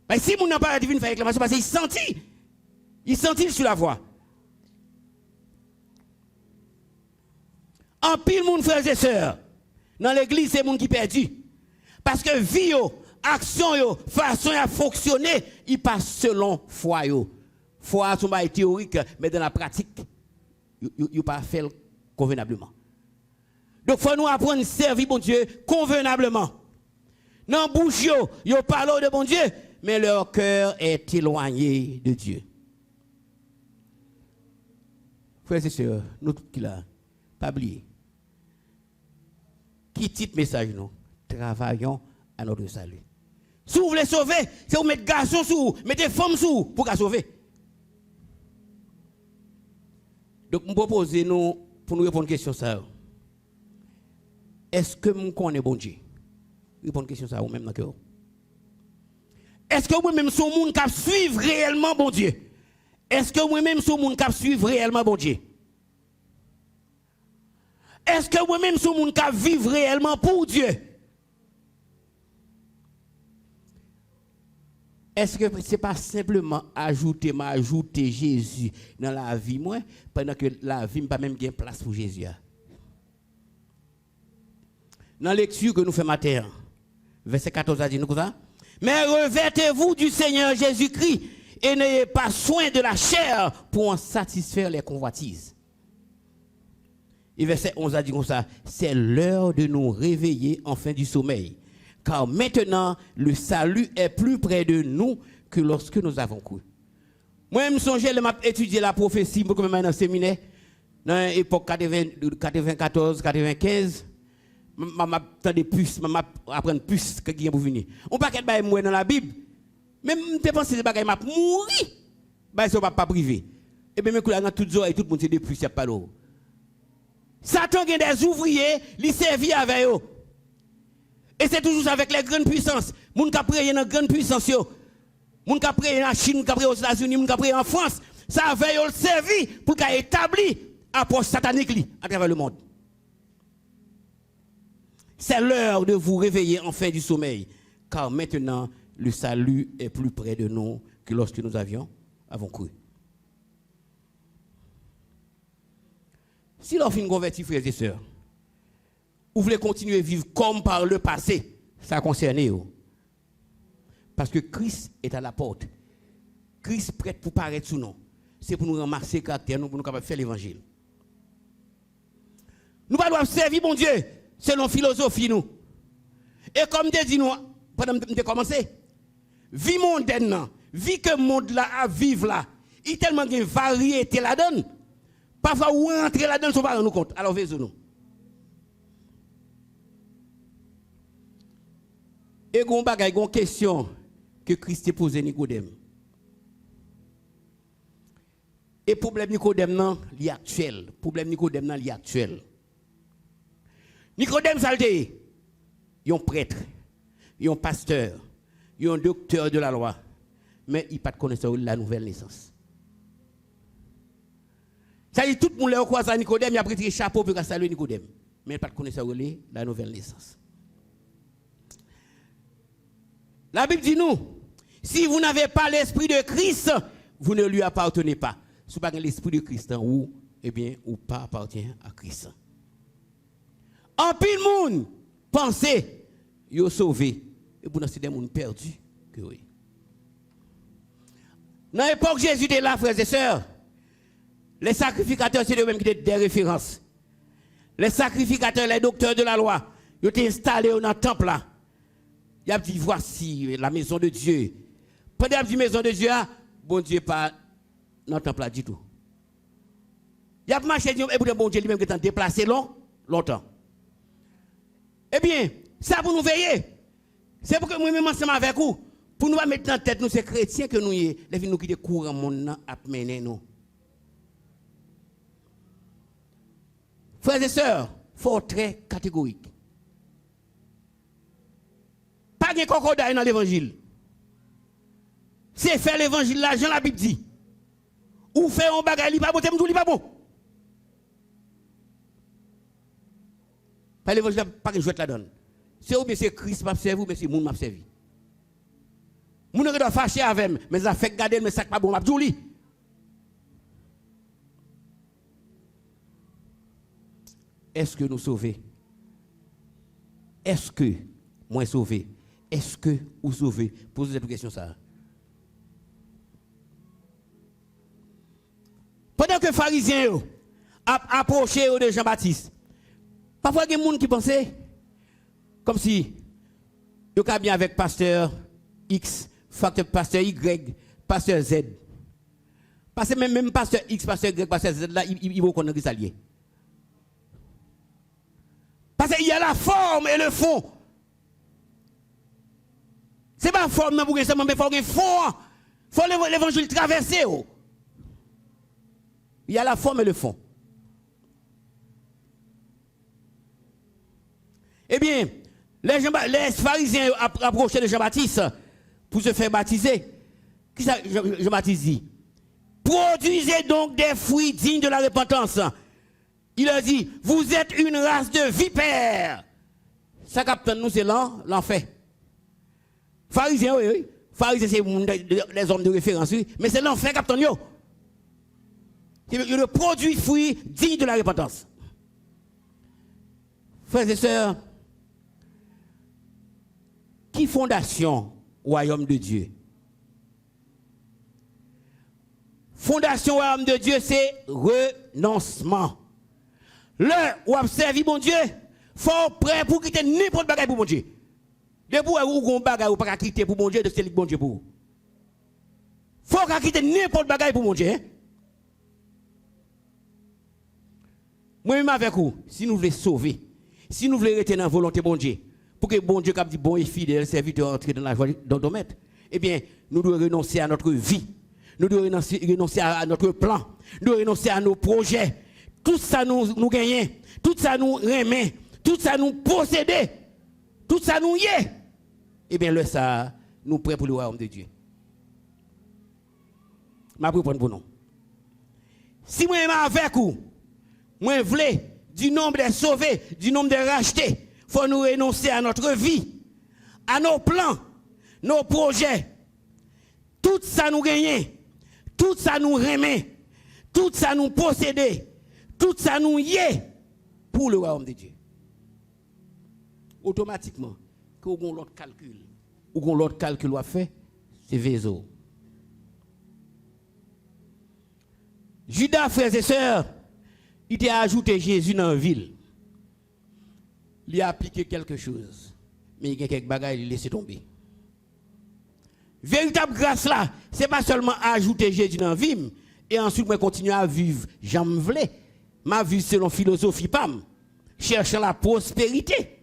Mais si vous n'avez pas divine faire réclamation, parce qu'il sentit sur la voie. En pile, mon frères et sœurs, dans l'église, c'est monde qui perdu. Parce que vie, action, façon à fonctionner, il passe selon foi. Foi, c'est pas théorique, mais dans la pratique, il ne pas fait convenablement. Donc, il faut nous apprendre à servir bon Dieu convenablement. Dans la bouche, ils parlent de bon Dieu, mais leur cœur est éloigné de Dieu. Frères et sœurs, nous tous qui là, pas oublier. Qui titre message nous? Travaillons à notre salut. Si vous voulez sauver, c'est vous mettre garçon sous, mettez femme sous pour qu'à sauver. Donc, je propose nous pour nous répondre à une question ça. Est-ce que nous connaissons bon Dieu? Répondre à une question ça ou même dans le cœur. Est-ce que vous-même sont monde qui suivent réellement bon Dieu? Est-ce que vous-même sont monde qui suivent réellement bon Dieu? Est-ce que vous-même sont monde qui vivent réellement pour Dieu? Est-ce que ce n'est pas simplement ajouter Jésus dans la vie moi pendant que la vie n'a pas même bien place pour Jésus? Dans la lecture que nous faisons matin, verset 14 a dit nous ça. Mais revêtez-vous du Seigneur Jésus-Christ et n'ayez pas soin de la chair pour en satisfaire les convoitises. Et verset 11 a dit comme ça, c'est l'heure de nous réveiller enfin du sommeil. Car maintenant, le salut est plus près de nous que lorsque nous avons cru. Moi, je me songe, j'ai étudié la prophétie pour dans le séminaire, dans l'époque 94-95. Je m'attendais plus, je m'apprends plus que qui est pour venir. On ne peut pas mourir dans la Bible. Même je pense que c'est des bagages qui mourir. Bah, ça ne va pas privé. Et bien, dans toutes les heures, tout le monde c'est des plus, c'est pas l'eau. Satan a des ouvriers, il servit avec eux. Et c'est toujours avec les grandes puissances. Les gens qui prient dans les grandes puissances, les gens qui prient en Chine, qui prient aux États-Unis, les gens qui prient en France, ça avait servi pour qu'ils établissent l'approche satanique à travers le monde. C'est l'heure de vous réveiller enfin du sommeil, car maintenant le salut est plus près de nous que lorsque nous avons cru. Si l'on finit converti, frères et sœurs, vous voulez continuer à vivre comme par le passé, ça concerne vous. Parce que Christ est à la porte. Christ prête pour paraître sous nous. C'est pour nous ramasser le caractère, pour nous capables de faire l'évangile. Nous ne devons pas servir mon Dieu selon philosophie nous. Et comme je dis nous, pendant que je commencé, vie mondaine, vie que le monde là à vivre là, il y a tellement de variété là-dedans. Parfois, où entrer là-dedans, on ne va pas nous compte. Alors, faisons nous. Et il y a une question que Christ a posée à Nicodème. Et le problème de Nicodème, il est actuel. Le problème de Nicodème, il est actuel. Nicodème, ça il est un prêtre, il est un pasteur, il est un docteur de la loi. Mais il n'a pas de connaissance de la nouvelle naissance. Ça dit, tout le monde leur croise à Nicodème, il a pris un chapeau pour saluer Nicodème. Mais il n'a pas de connaissance de la nouvelle naissance. La Bible dit nous, si vous n'avez pas l'esprit de Christ, vous ne lui appartenez pas. Si vous n'avez pas l'esprit de Christ en vous, eh bien, vous pas appartient à Christ. En pile monde, pensez, vous sauvé. Et vous n'avez des gens perdus que oui. Dans l'époque Jésus était là, frères et sœurs. Les sacrificateurs, c'est eux-mêmes qui étaient des références. Les sacrificateurs, les docteurs de la loi, ils étaient installés dans le temple là. Il a dit, voici la maison de Dieu. Pendant qu'il a dit maison de Dieu, bon Dieu pas dans le temple là du tout. Il a marché, et bon Dieu lui-même qui est déplacé longtemps. Eh bien, ça pour nous veiller. C'est pour que nous-mêmes ensemble avec vous, pour nous mettre dans la tête, nous, ces chrétiens que nous y les nous qui courent en monde à mener nous. Frères et sœurs, il faut être très catégorique. Pas de crocodile dans l'évangile. C'est faire l'évangile là, Jean la Bible dit. Ou faire un bagage, il pas bon, il pas bon. Pas l'évangile, pas que je la donne. C'est ou bien c'est Christ qui m'a servi ou bien c'est moun m'a servi. Moun ne doit fâcher avec moi, mais ça fait garder, mais ça pas bon, m'a jouli. Est-ce que nous sauvés? Est-ce que moi sauvé? Est-ce que vous sauvez? Posez cette question ça. Pendant que les pharisiens approchaient de Jean-Baptiste, parfois il y a des gens qui pensaient comme si ils étaient bien avec pasteur X, pasteur Y, pasteur Z. Parce que même pasteur X, pasteur Y, pasteur Z, là, ils vont connaître les alliés. Parce qu'il y a la forme et le fond. C'est pas forme pour ça, mais il faut un fond. Il faut l'évangile traverser. Il y a la forme et le fond. Eh bien, les pharisiens approchaient de Jean-Baptiste pour se faire baptiser. Qui ça, Jean-Baptiste dit? Produisez donc des fruits dignes de la repentance. Il a dit, vous êtes une race de vipères. Ça capte nous, c'est l'enfer. Pharisiens, oui. Pharisiens, c'est les hommes de référence, oui. Mais c'est l'enfer, capte nous. Il le produit fruits dignes de la repentance. Frères et sœurs, qui fondation royaume de Dieu? Fondation royaume de Dieu, c'est renoncement. Là où observe bon Dieu, faut prêt pour quitter n'importe bagaille pour bon Dieu. Depuis où on bagaille ou pas quitter pour bon Dieu, de ce que bon Dieu pour. Faut quitter n'importe bagaille pour bon Dieu. Moi-même avec vous, si nous voulons sauver, si nous voulons rester dans la volonté de bon Dieu, pour que bon Dieu, comme dit bon et fidèle serviteur, entre dans la joie dans le maître, eh bien, nous devons renoncer à notre vie. Nous devons renoncer à notre plan. Nous devons renoncer à nos projets. Tout ça nous gagne. Tout ça nous remet. Tout ça nous possède. Tout ça nous y est. Eh bien, là, ça, nous prêts pour le royaume de Dieu. Je vais répondre pour nous. Si moi, je suis avec vous, moi, je veux du nombre de sauvés, du nombre de rachetés, il faut nous renoncer à notre vie, à nos plans, nos projets. Tout ça nous gagne. Tout ça nous remet, tout ça nous possède, tout ça nous y est pour le royaume de Dieu. Automatiquement, quand on a l'autre calcul, ou qu'on l'autre calcul a fait, c'est Vézo. Judas, frères et sœurs, il a ajouté Jésus dans la ville. Il a appliqué quelque chose, mais il y a quelques bagages, il a laissé tomber. Véritable grâce là, ce n'est pas seulement ajouter Jésus dans la vie, et ensuite moi continuer à vivre, j'en voulais, ma vie selon philosophie PAM, cherchant la prospérité.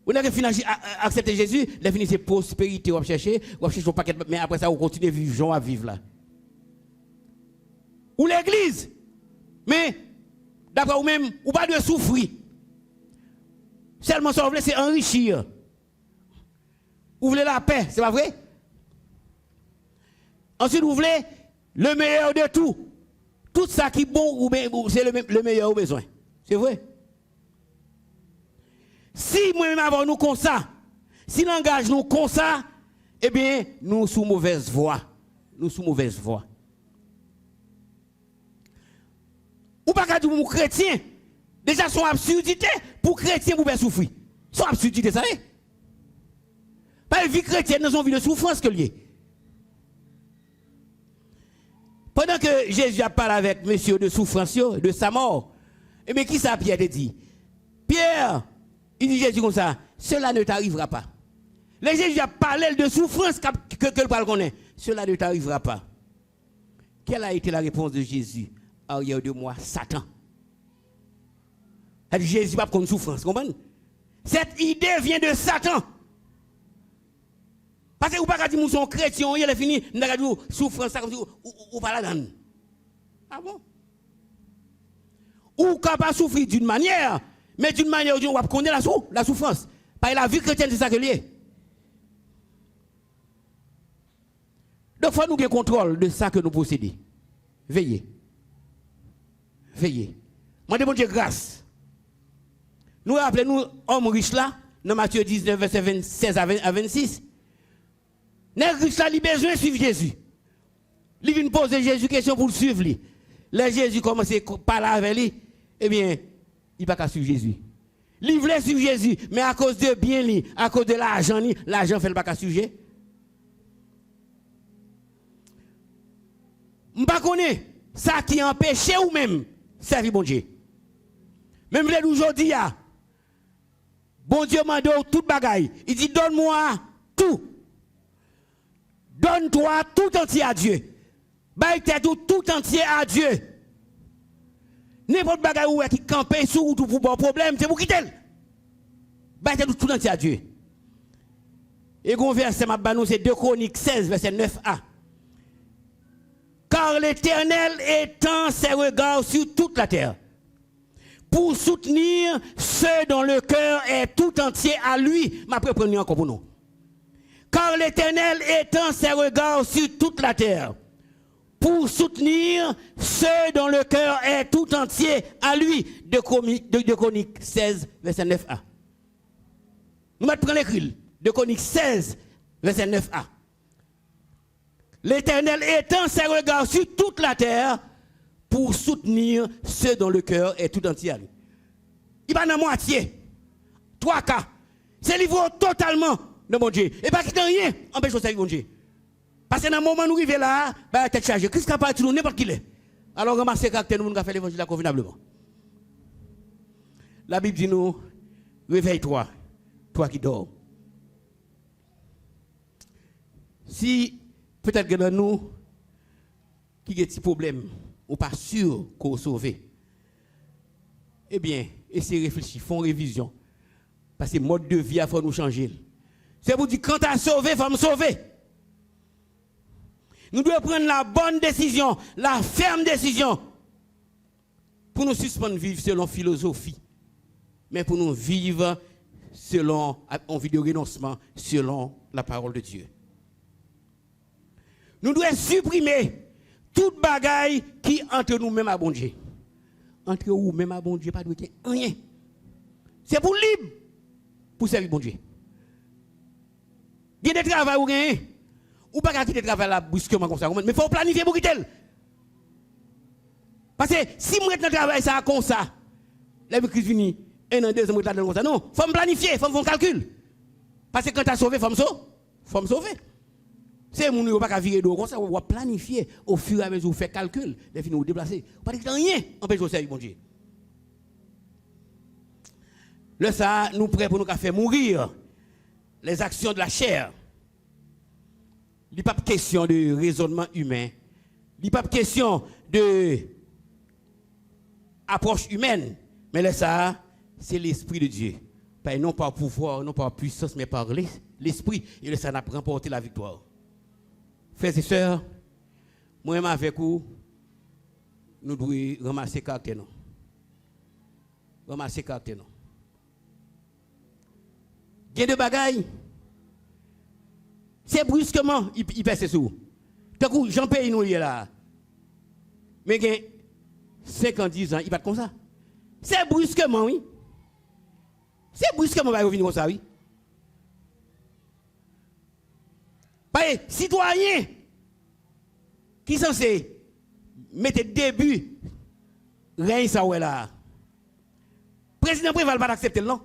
Vous n'avez fini accepter Jésus, vous finissez prospérité, vous cherchez un paquet, mais après ça vous continuez à vivre, Jean à vivre là. Ou l'église, mais d'après vous-même, ou pas de souffrir. Seulement ça vous voulez, c'est enrichir. Vous voulez la paix, c'est pas vrai? Ensuite, vous voulez le meilleur de tout. Tout ça qui est bon, c'est le meilleur au besoin. C'est vrai? Si moi-même avons nous comme ça, si l'engage nous comme ça, eh bien, nous sous mauvaise voie. Nous sous mauvaise voie. Ou pas qu'à dire pour chrétien, déjà son absurdité pour chrétien pour souffrir. Son absurdité, ça est. Pas une vie chrétienne dans une vie de souffrance que lié. Pendant que Jésus a parlé avec monsieur de souffrance, de sa mort, et bien qui ça Pierre te dit? Pierre, il dit Jésus comme ça, cela ne t'arrivera pas. Le Jésus a parlé de souffrance que le parle connaît. Cela ne t'arrivera pas. Quelle a été la réponse de Jésus? Arrière de moi, Satan. Elle dit Jésus pas comme souffrance, comprenez? Cette idée vient de Satan. Parce que vous ne pouvez pas dire que nous sommes chrétiens, il est fini, nous avons dit souffrance, ou pas là-dedans. Ah bon? Ou qu'on pas souffrir d'une manière, mais d'une manière où on va connaître la souffrance. Parce que la vie chrétienne, c'est ça que lié. Donc, il faut nous avoir contrôle de ça que nous possédons. Veillez. Veillez. Moi, je Dieu grâce. Nous rappelons-nous, homme riche là, dans Matthieu 19, verset 26 à 26. Les riches là, ils ont besoin de suivre Jésus. Ils viennent poser Jésus question pour le suivre. Les Jésus commence à parler avec lui, eh bien, il ne va pas suivre Jésus. Ils voulaient suivre Jésus, mais à cause de bien, à cause de l'argent, l'argent fait pas suivre. Je ne connais pas ça qui empêche ou même servir bon Dieu. Même aujourd'hui, bon Dieu m'a donné toute bagaille. Il dit donne-moi tout. Donne-toi tout entier à Dieu. Baille-toi tout entier à Dieu. N'importe bagaille où qui campe sur ou pour bon problème, c'est pour quitter. Baille-toi tout entier à Dieu. Et qu'on verset m'a banou c'est 2 Chroniques 16 verset 9a. Car l'Éternel étend ses regards sur toute la terre pour soutenir ceux dont le cœur est tout entier à lui. Ma préprenez encore pour nous. Car l'Éternel étend ses regards sur toute la terre pour soutenir ceux dont le cœur est tout entier à lui. De Chroniques 16 verset 9a. Nous mettons prendre l'écrit. De Chroniques 16 verset 9a. L'Éternel étend ses regards sur toute la terre pour soutenir ceux dont le cœur est tout entier à lui. Il va dans la moitié. 3 cas. C'est livré totalement de mon Dieu. Et pas qu'il n'y a rien empêche de servir mon Dieu. Parce que dans le moment où nous arrivons là, bah, tête chargée. Qu'est-ce qui a parti nous, n'importe qui l'est. Alors ramassez le caractère, nous avons fait l'évangile convenablement. La Bible dit nous, réveille-toi, toi qui dors. Si peut-être que dans nous, qui a des petits problèmes, ou pas sûr qu'on sauvé, eh bien, essayez de réfléchir, font révision. Parce que le mode de vie, il faut nous changer. C'est pour dire, quand tu as sauvé, il faut me sauver. Nous devons prendre la bonne décision, la ferme décision, pour nous suspendre vivre selon philosophie, mais pour nous vivre selon, en vie de renoncement, selon la parole de Dieu. Nous devons supprimer toute bagaille qui entre nous-mêmes à bon Dieu. Entre nous-mêmes à bon Dieu, pas de rien. C'est pour libre, pour servir bon Dieu. Il y a des travail ou rien. Ou pas quitter le travail là brusquement comme ça. Mais il faut planifier pour quitter. Parce que si je dans le travail ça comme ça, la crise finie, 1 an, 2 ans, je là comme ça. Non, il faut me planifier, il faut me faire un calcul. Parce que quand tu as sauvé, il faut me sauver. C'est mon ne pas qu'à virer d'eau comme ça, on va planifier au fur et à mesure, faire calcul, les fins nous déplacer. Pas de rien, empêche de servir mon Dieu. Le ça, nous prêts pour nous faire mourir les actions de la chair. Il n'est pas question de raisonnement humain. Il n'est pas question de approche humaine. Mais là, ça, c'est l'Esprit de Dieu. Non par pouvoir, non par puissance, mais par l'Esprit. Et là, ça n'a pas remporté la victoire. Frères et sœurs, moi-même avec vous, nous devons ramasser le caractère. Ramasser le caractère. Il y a des bagailles. C'est brusquement, il passe sous. Tant que Jean-Pierre nous est là. Mais il y a 50 ans, il va comme ça. C'est brusquement, oui. C'est brusquement, il va revenir comme ça, oui. Parce que citoyen qui sont censés mettre début, rien ça ouais là. Président Préval va pas accepter non.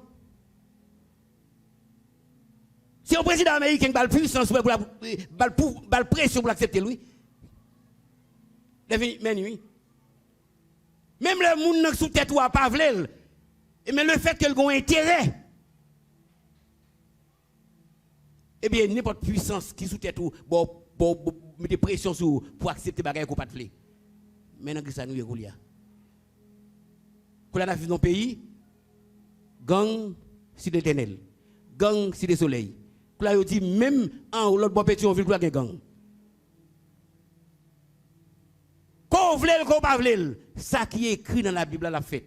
Si un président américain a la puissance pour la pression pour l'accepter lui, oui. Même le monde sous tête ou à pas vle, mais le fait qu'elle a un intérêt, eh bien n'importe puissance qui sous tête ou mettre pression sur pour accepter bagaille qu'on pas de vle. Maintenant que ça nous est roulé. Quand on a vu dans le pays, gang c'est l'Éternel, gang c'est le soleil. Là, il dit même en l'autre bon petit on veut pas gang. Qu'on vle qu'on pas vle, ça qui est écrit dans la Bible la fait.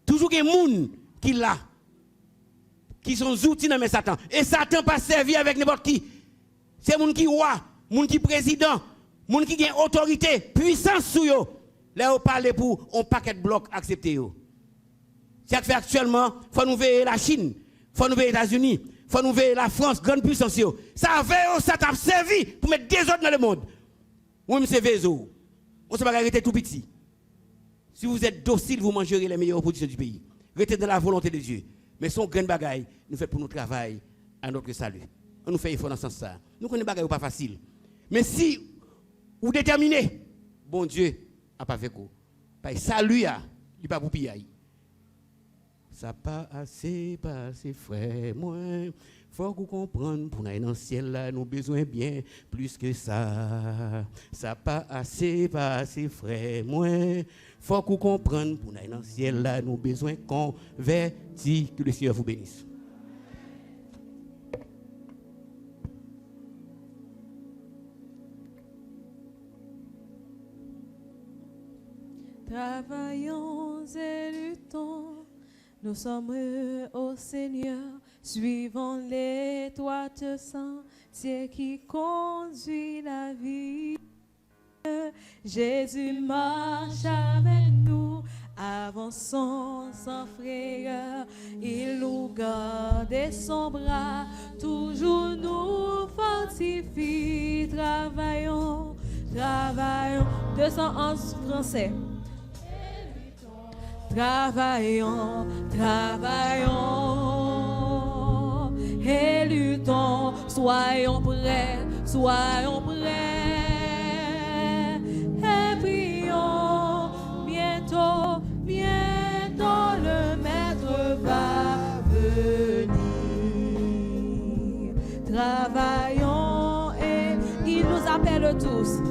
Toujours des gens qui là qui sont outils dans Satan et Satan pas servi avec n'importe qui. C'est gens qui roi, gens qui président, gens qui ont autorité, puissance sur eux. Là on parle pour un paquet de blocs accepter yo. C'est ce que fait actuellement, faut nous veiller la Chine, faut nous veiller les États-Unis. Il faut nous veiller la France, grande puissance. Ça veille, ça t'a servi pour mettre des autres dans le monde. Oui, c'est Vézo. On ne sait pas arrêter tout petit. Si vous êtes docile, vous mangerez les meilleures positions du pays. Restez dans la volonté de Dieu. Mais son grand bagaille nous fait pour nous travailler à notre salut. On nous fait effort dans ce sens-là. Nous connaissons des bagailles pas facile. Mais si vous déterminez, bon Dieu n'a pas fait quoi. Parce que salut, il n'est pas pour piller. Ça pas assez, frère, moi. Faut qu'on comprenne, pour aller dans le ciel, là, nous besoin bien plus que ça. Ça pas assez, frère, moi. Faut qu'on comprenne, pour aller dans le ciel, là, nous besoin convertir. Que le Seigneur vous bénisse. Travaillons et luttons, nous sommes heureux au Seigneur, suivons l'étroite sentier qui conduit la vie. Jésus marche avec nous, avançons sans frayeur, il nous garde de son bras, toujours nous fortifie. Travaillons, travaillons, 211 français. Travaillons, travaillons et luttons, soyons prêts et prions. Bientôt, bientôt le Maître va venir. Travaillons et il nous appelle tous.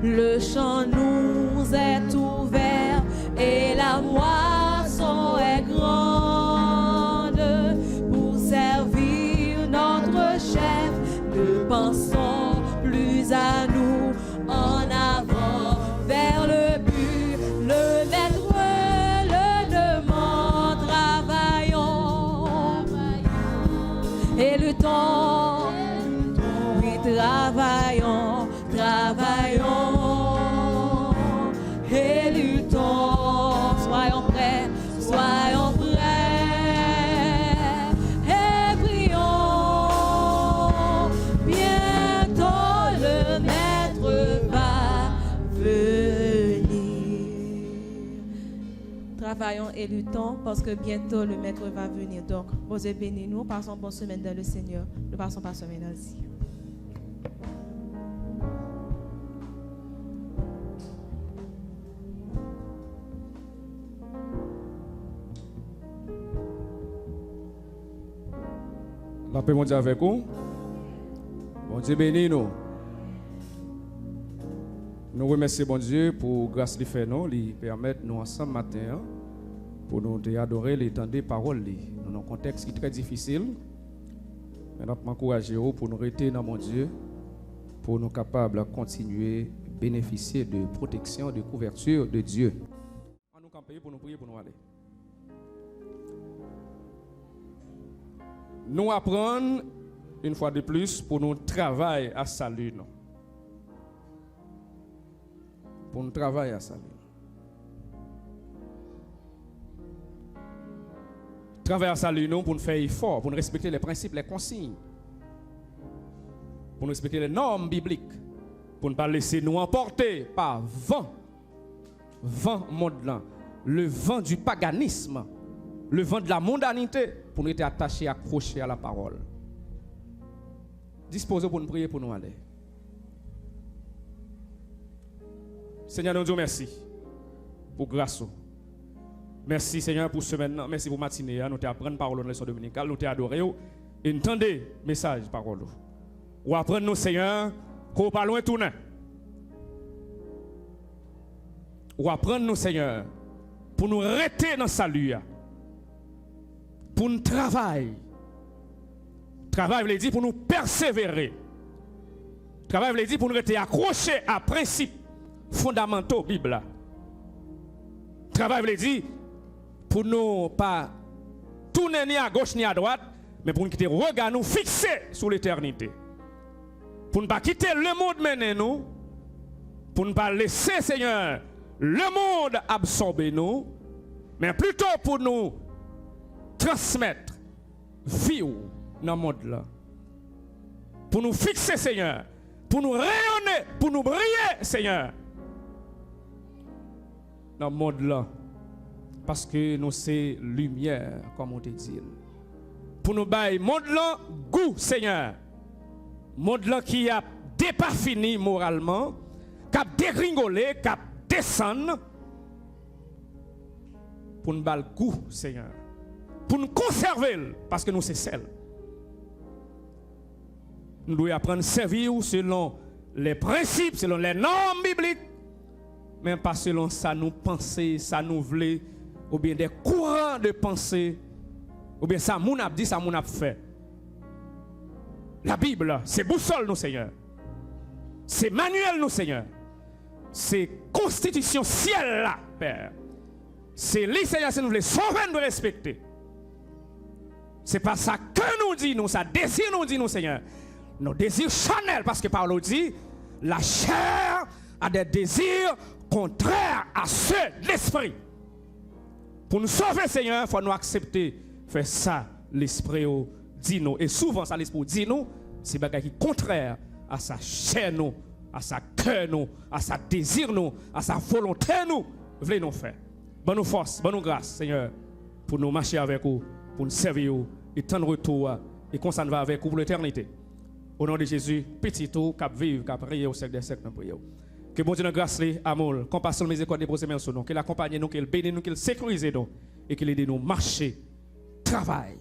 Le champ nous est ouvert et la moisson est grande pour servir notre chef. Ne pensons plus à nous, en avant vers le but. Le Maître le demande. Travaillons et luttons. Oui, travaillons, travaillons et luttons. Soyons prêts et prions. Bientôt le Maître va venir. Travaillons et luttons parce que bientôt le Maître va venir. Donc, bon Dieu bénis nous. Passons bonne semaine dans le Seigneur. Nous passons par semaine dans le Seigneur. La paix mondiale avec vous. Bon Dieu bénis nous. Nous remercions bon Dieu pour grâce qu'il fait nous, lui permettre nous ensemble matin pour nous adorer les temps des paroles. Nous dans un contexte qui est très difficile. Mais nous m'encourager pour nous rester dans mon Dieu, pour nous capables de continuer à bénéficier de protection, de couverture de Dieu. On nous camper pour nous prier pour nous aller. Nous apprenons une fois de plus pour nous travailler à salut. Pour nous travailler à salut. Travailler à salut pour nous faire effort, pour nous respecter les principes, les consignes. Pour nous respecter les normes bibliques. Pour ne pas laisser nous emporter par vent monde là, le vent du paganisme, le vent de la mondanité, pour nous être attachés, accrochés à la parole. Disposez pour nous prier pour nous aller. Seigneur, nous disons merci pour grâce. Merci Seigneur pour ce semaine. Merci pour matinée. Nous t'apprenons parole dans la leçon dominicale. Nous t'adorons. Et nous entendons message parole. Ou apprendre nous Seigneur qu'on pas loin tourner. Ou apprendre nous Seigneur pour nous rester dans salut. Pour nous travailler. Travail veut dire pour nous persévérer. Travail veut dire pour nous rester accrochés à principes fondamentaux Bible. Travail veut dire pour nous pas tourner ni à gauche ni à droite, mais pour nous quitter regard nous fixer sur l'éternité. Pour ne pas quitter le monde mener nous, pour ne pas laisser Seigneur le monde absorber nous, mais plutôt pour nous transmettre vie dans le monde là. Pour nous fixer Seigneur, pour nous rayonner, pour nous briller Seigneur dans le monde là. Parce que nous sommes lumière, comme on te dit. Pour nous bailler monde là goût Seigneur. Monde là qui a déparfini moralement, qui a dégringolé, qui a descendu. Pour nous bailler goût Seigneur. Pour nous conserver, parce que nous sommes celles. Nous devons apprendre à servir selon les principes, selon les normes bibliques, mais pas selon ça nous penser, ça nous voulait, ou bien des courants de pensée, ou bien ça moun a dit, ça moun a fait. La Bible, c'est boussole nous Seigneur. C'est manuel nous Seigneur. c'est constitution ciel là, Père. C'est les Seigneur, si nous voulons sauver, nous respecter. C'est pas ça que nous dit, nous, ça désir nous dit, nous, Seigneur. Nos désirs charnels, parce que Paul dit, la chair a des désirs contraires à ceux de l'esprit. Pour nous sauver, Seigneur, il faut nous accepter faire ça, l'esprit dit nous. Et souvent, ça, l'esprit dit nous, c'est bagage qui est contraire à sa chair, nous, à sa cœur, nous, à sa désir, nous, à sa volonté, nous, voulez nous faire. Bonne force, bonne grâce, Seigneur, pour nous marcher avec vous, pour nous servir, et tant de retour, et qu'on s'en va avec vous pour l'éternité. Au nom de Jésus, petit tout, cap vivre, cap prier au siècle des siècles, nous prions. Que bon Dieu nous grâce, amour, compassion, miséricorde, dépose mains sur nous, qu'il accompagne nous, qu'il bénisse nous, qu'il sécurise nous, et qu'il aide nous marcher, travail.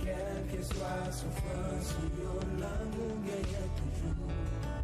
Quelle que soit souffrance, l'amour gagne toujours.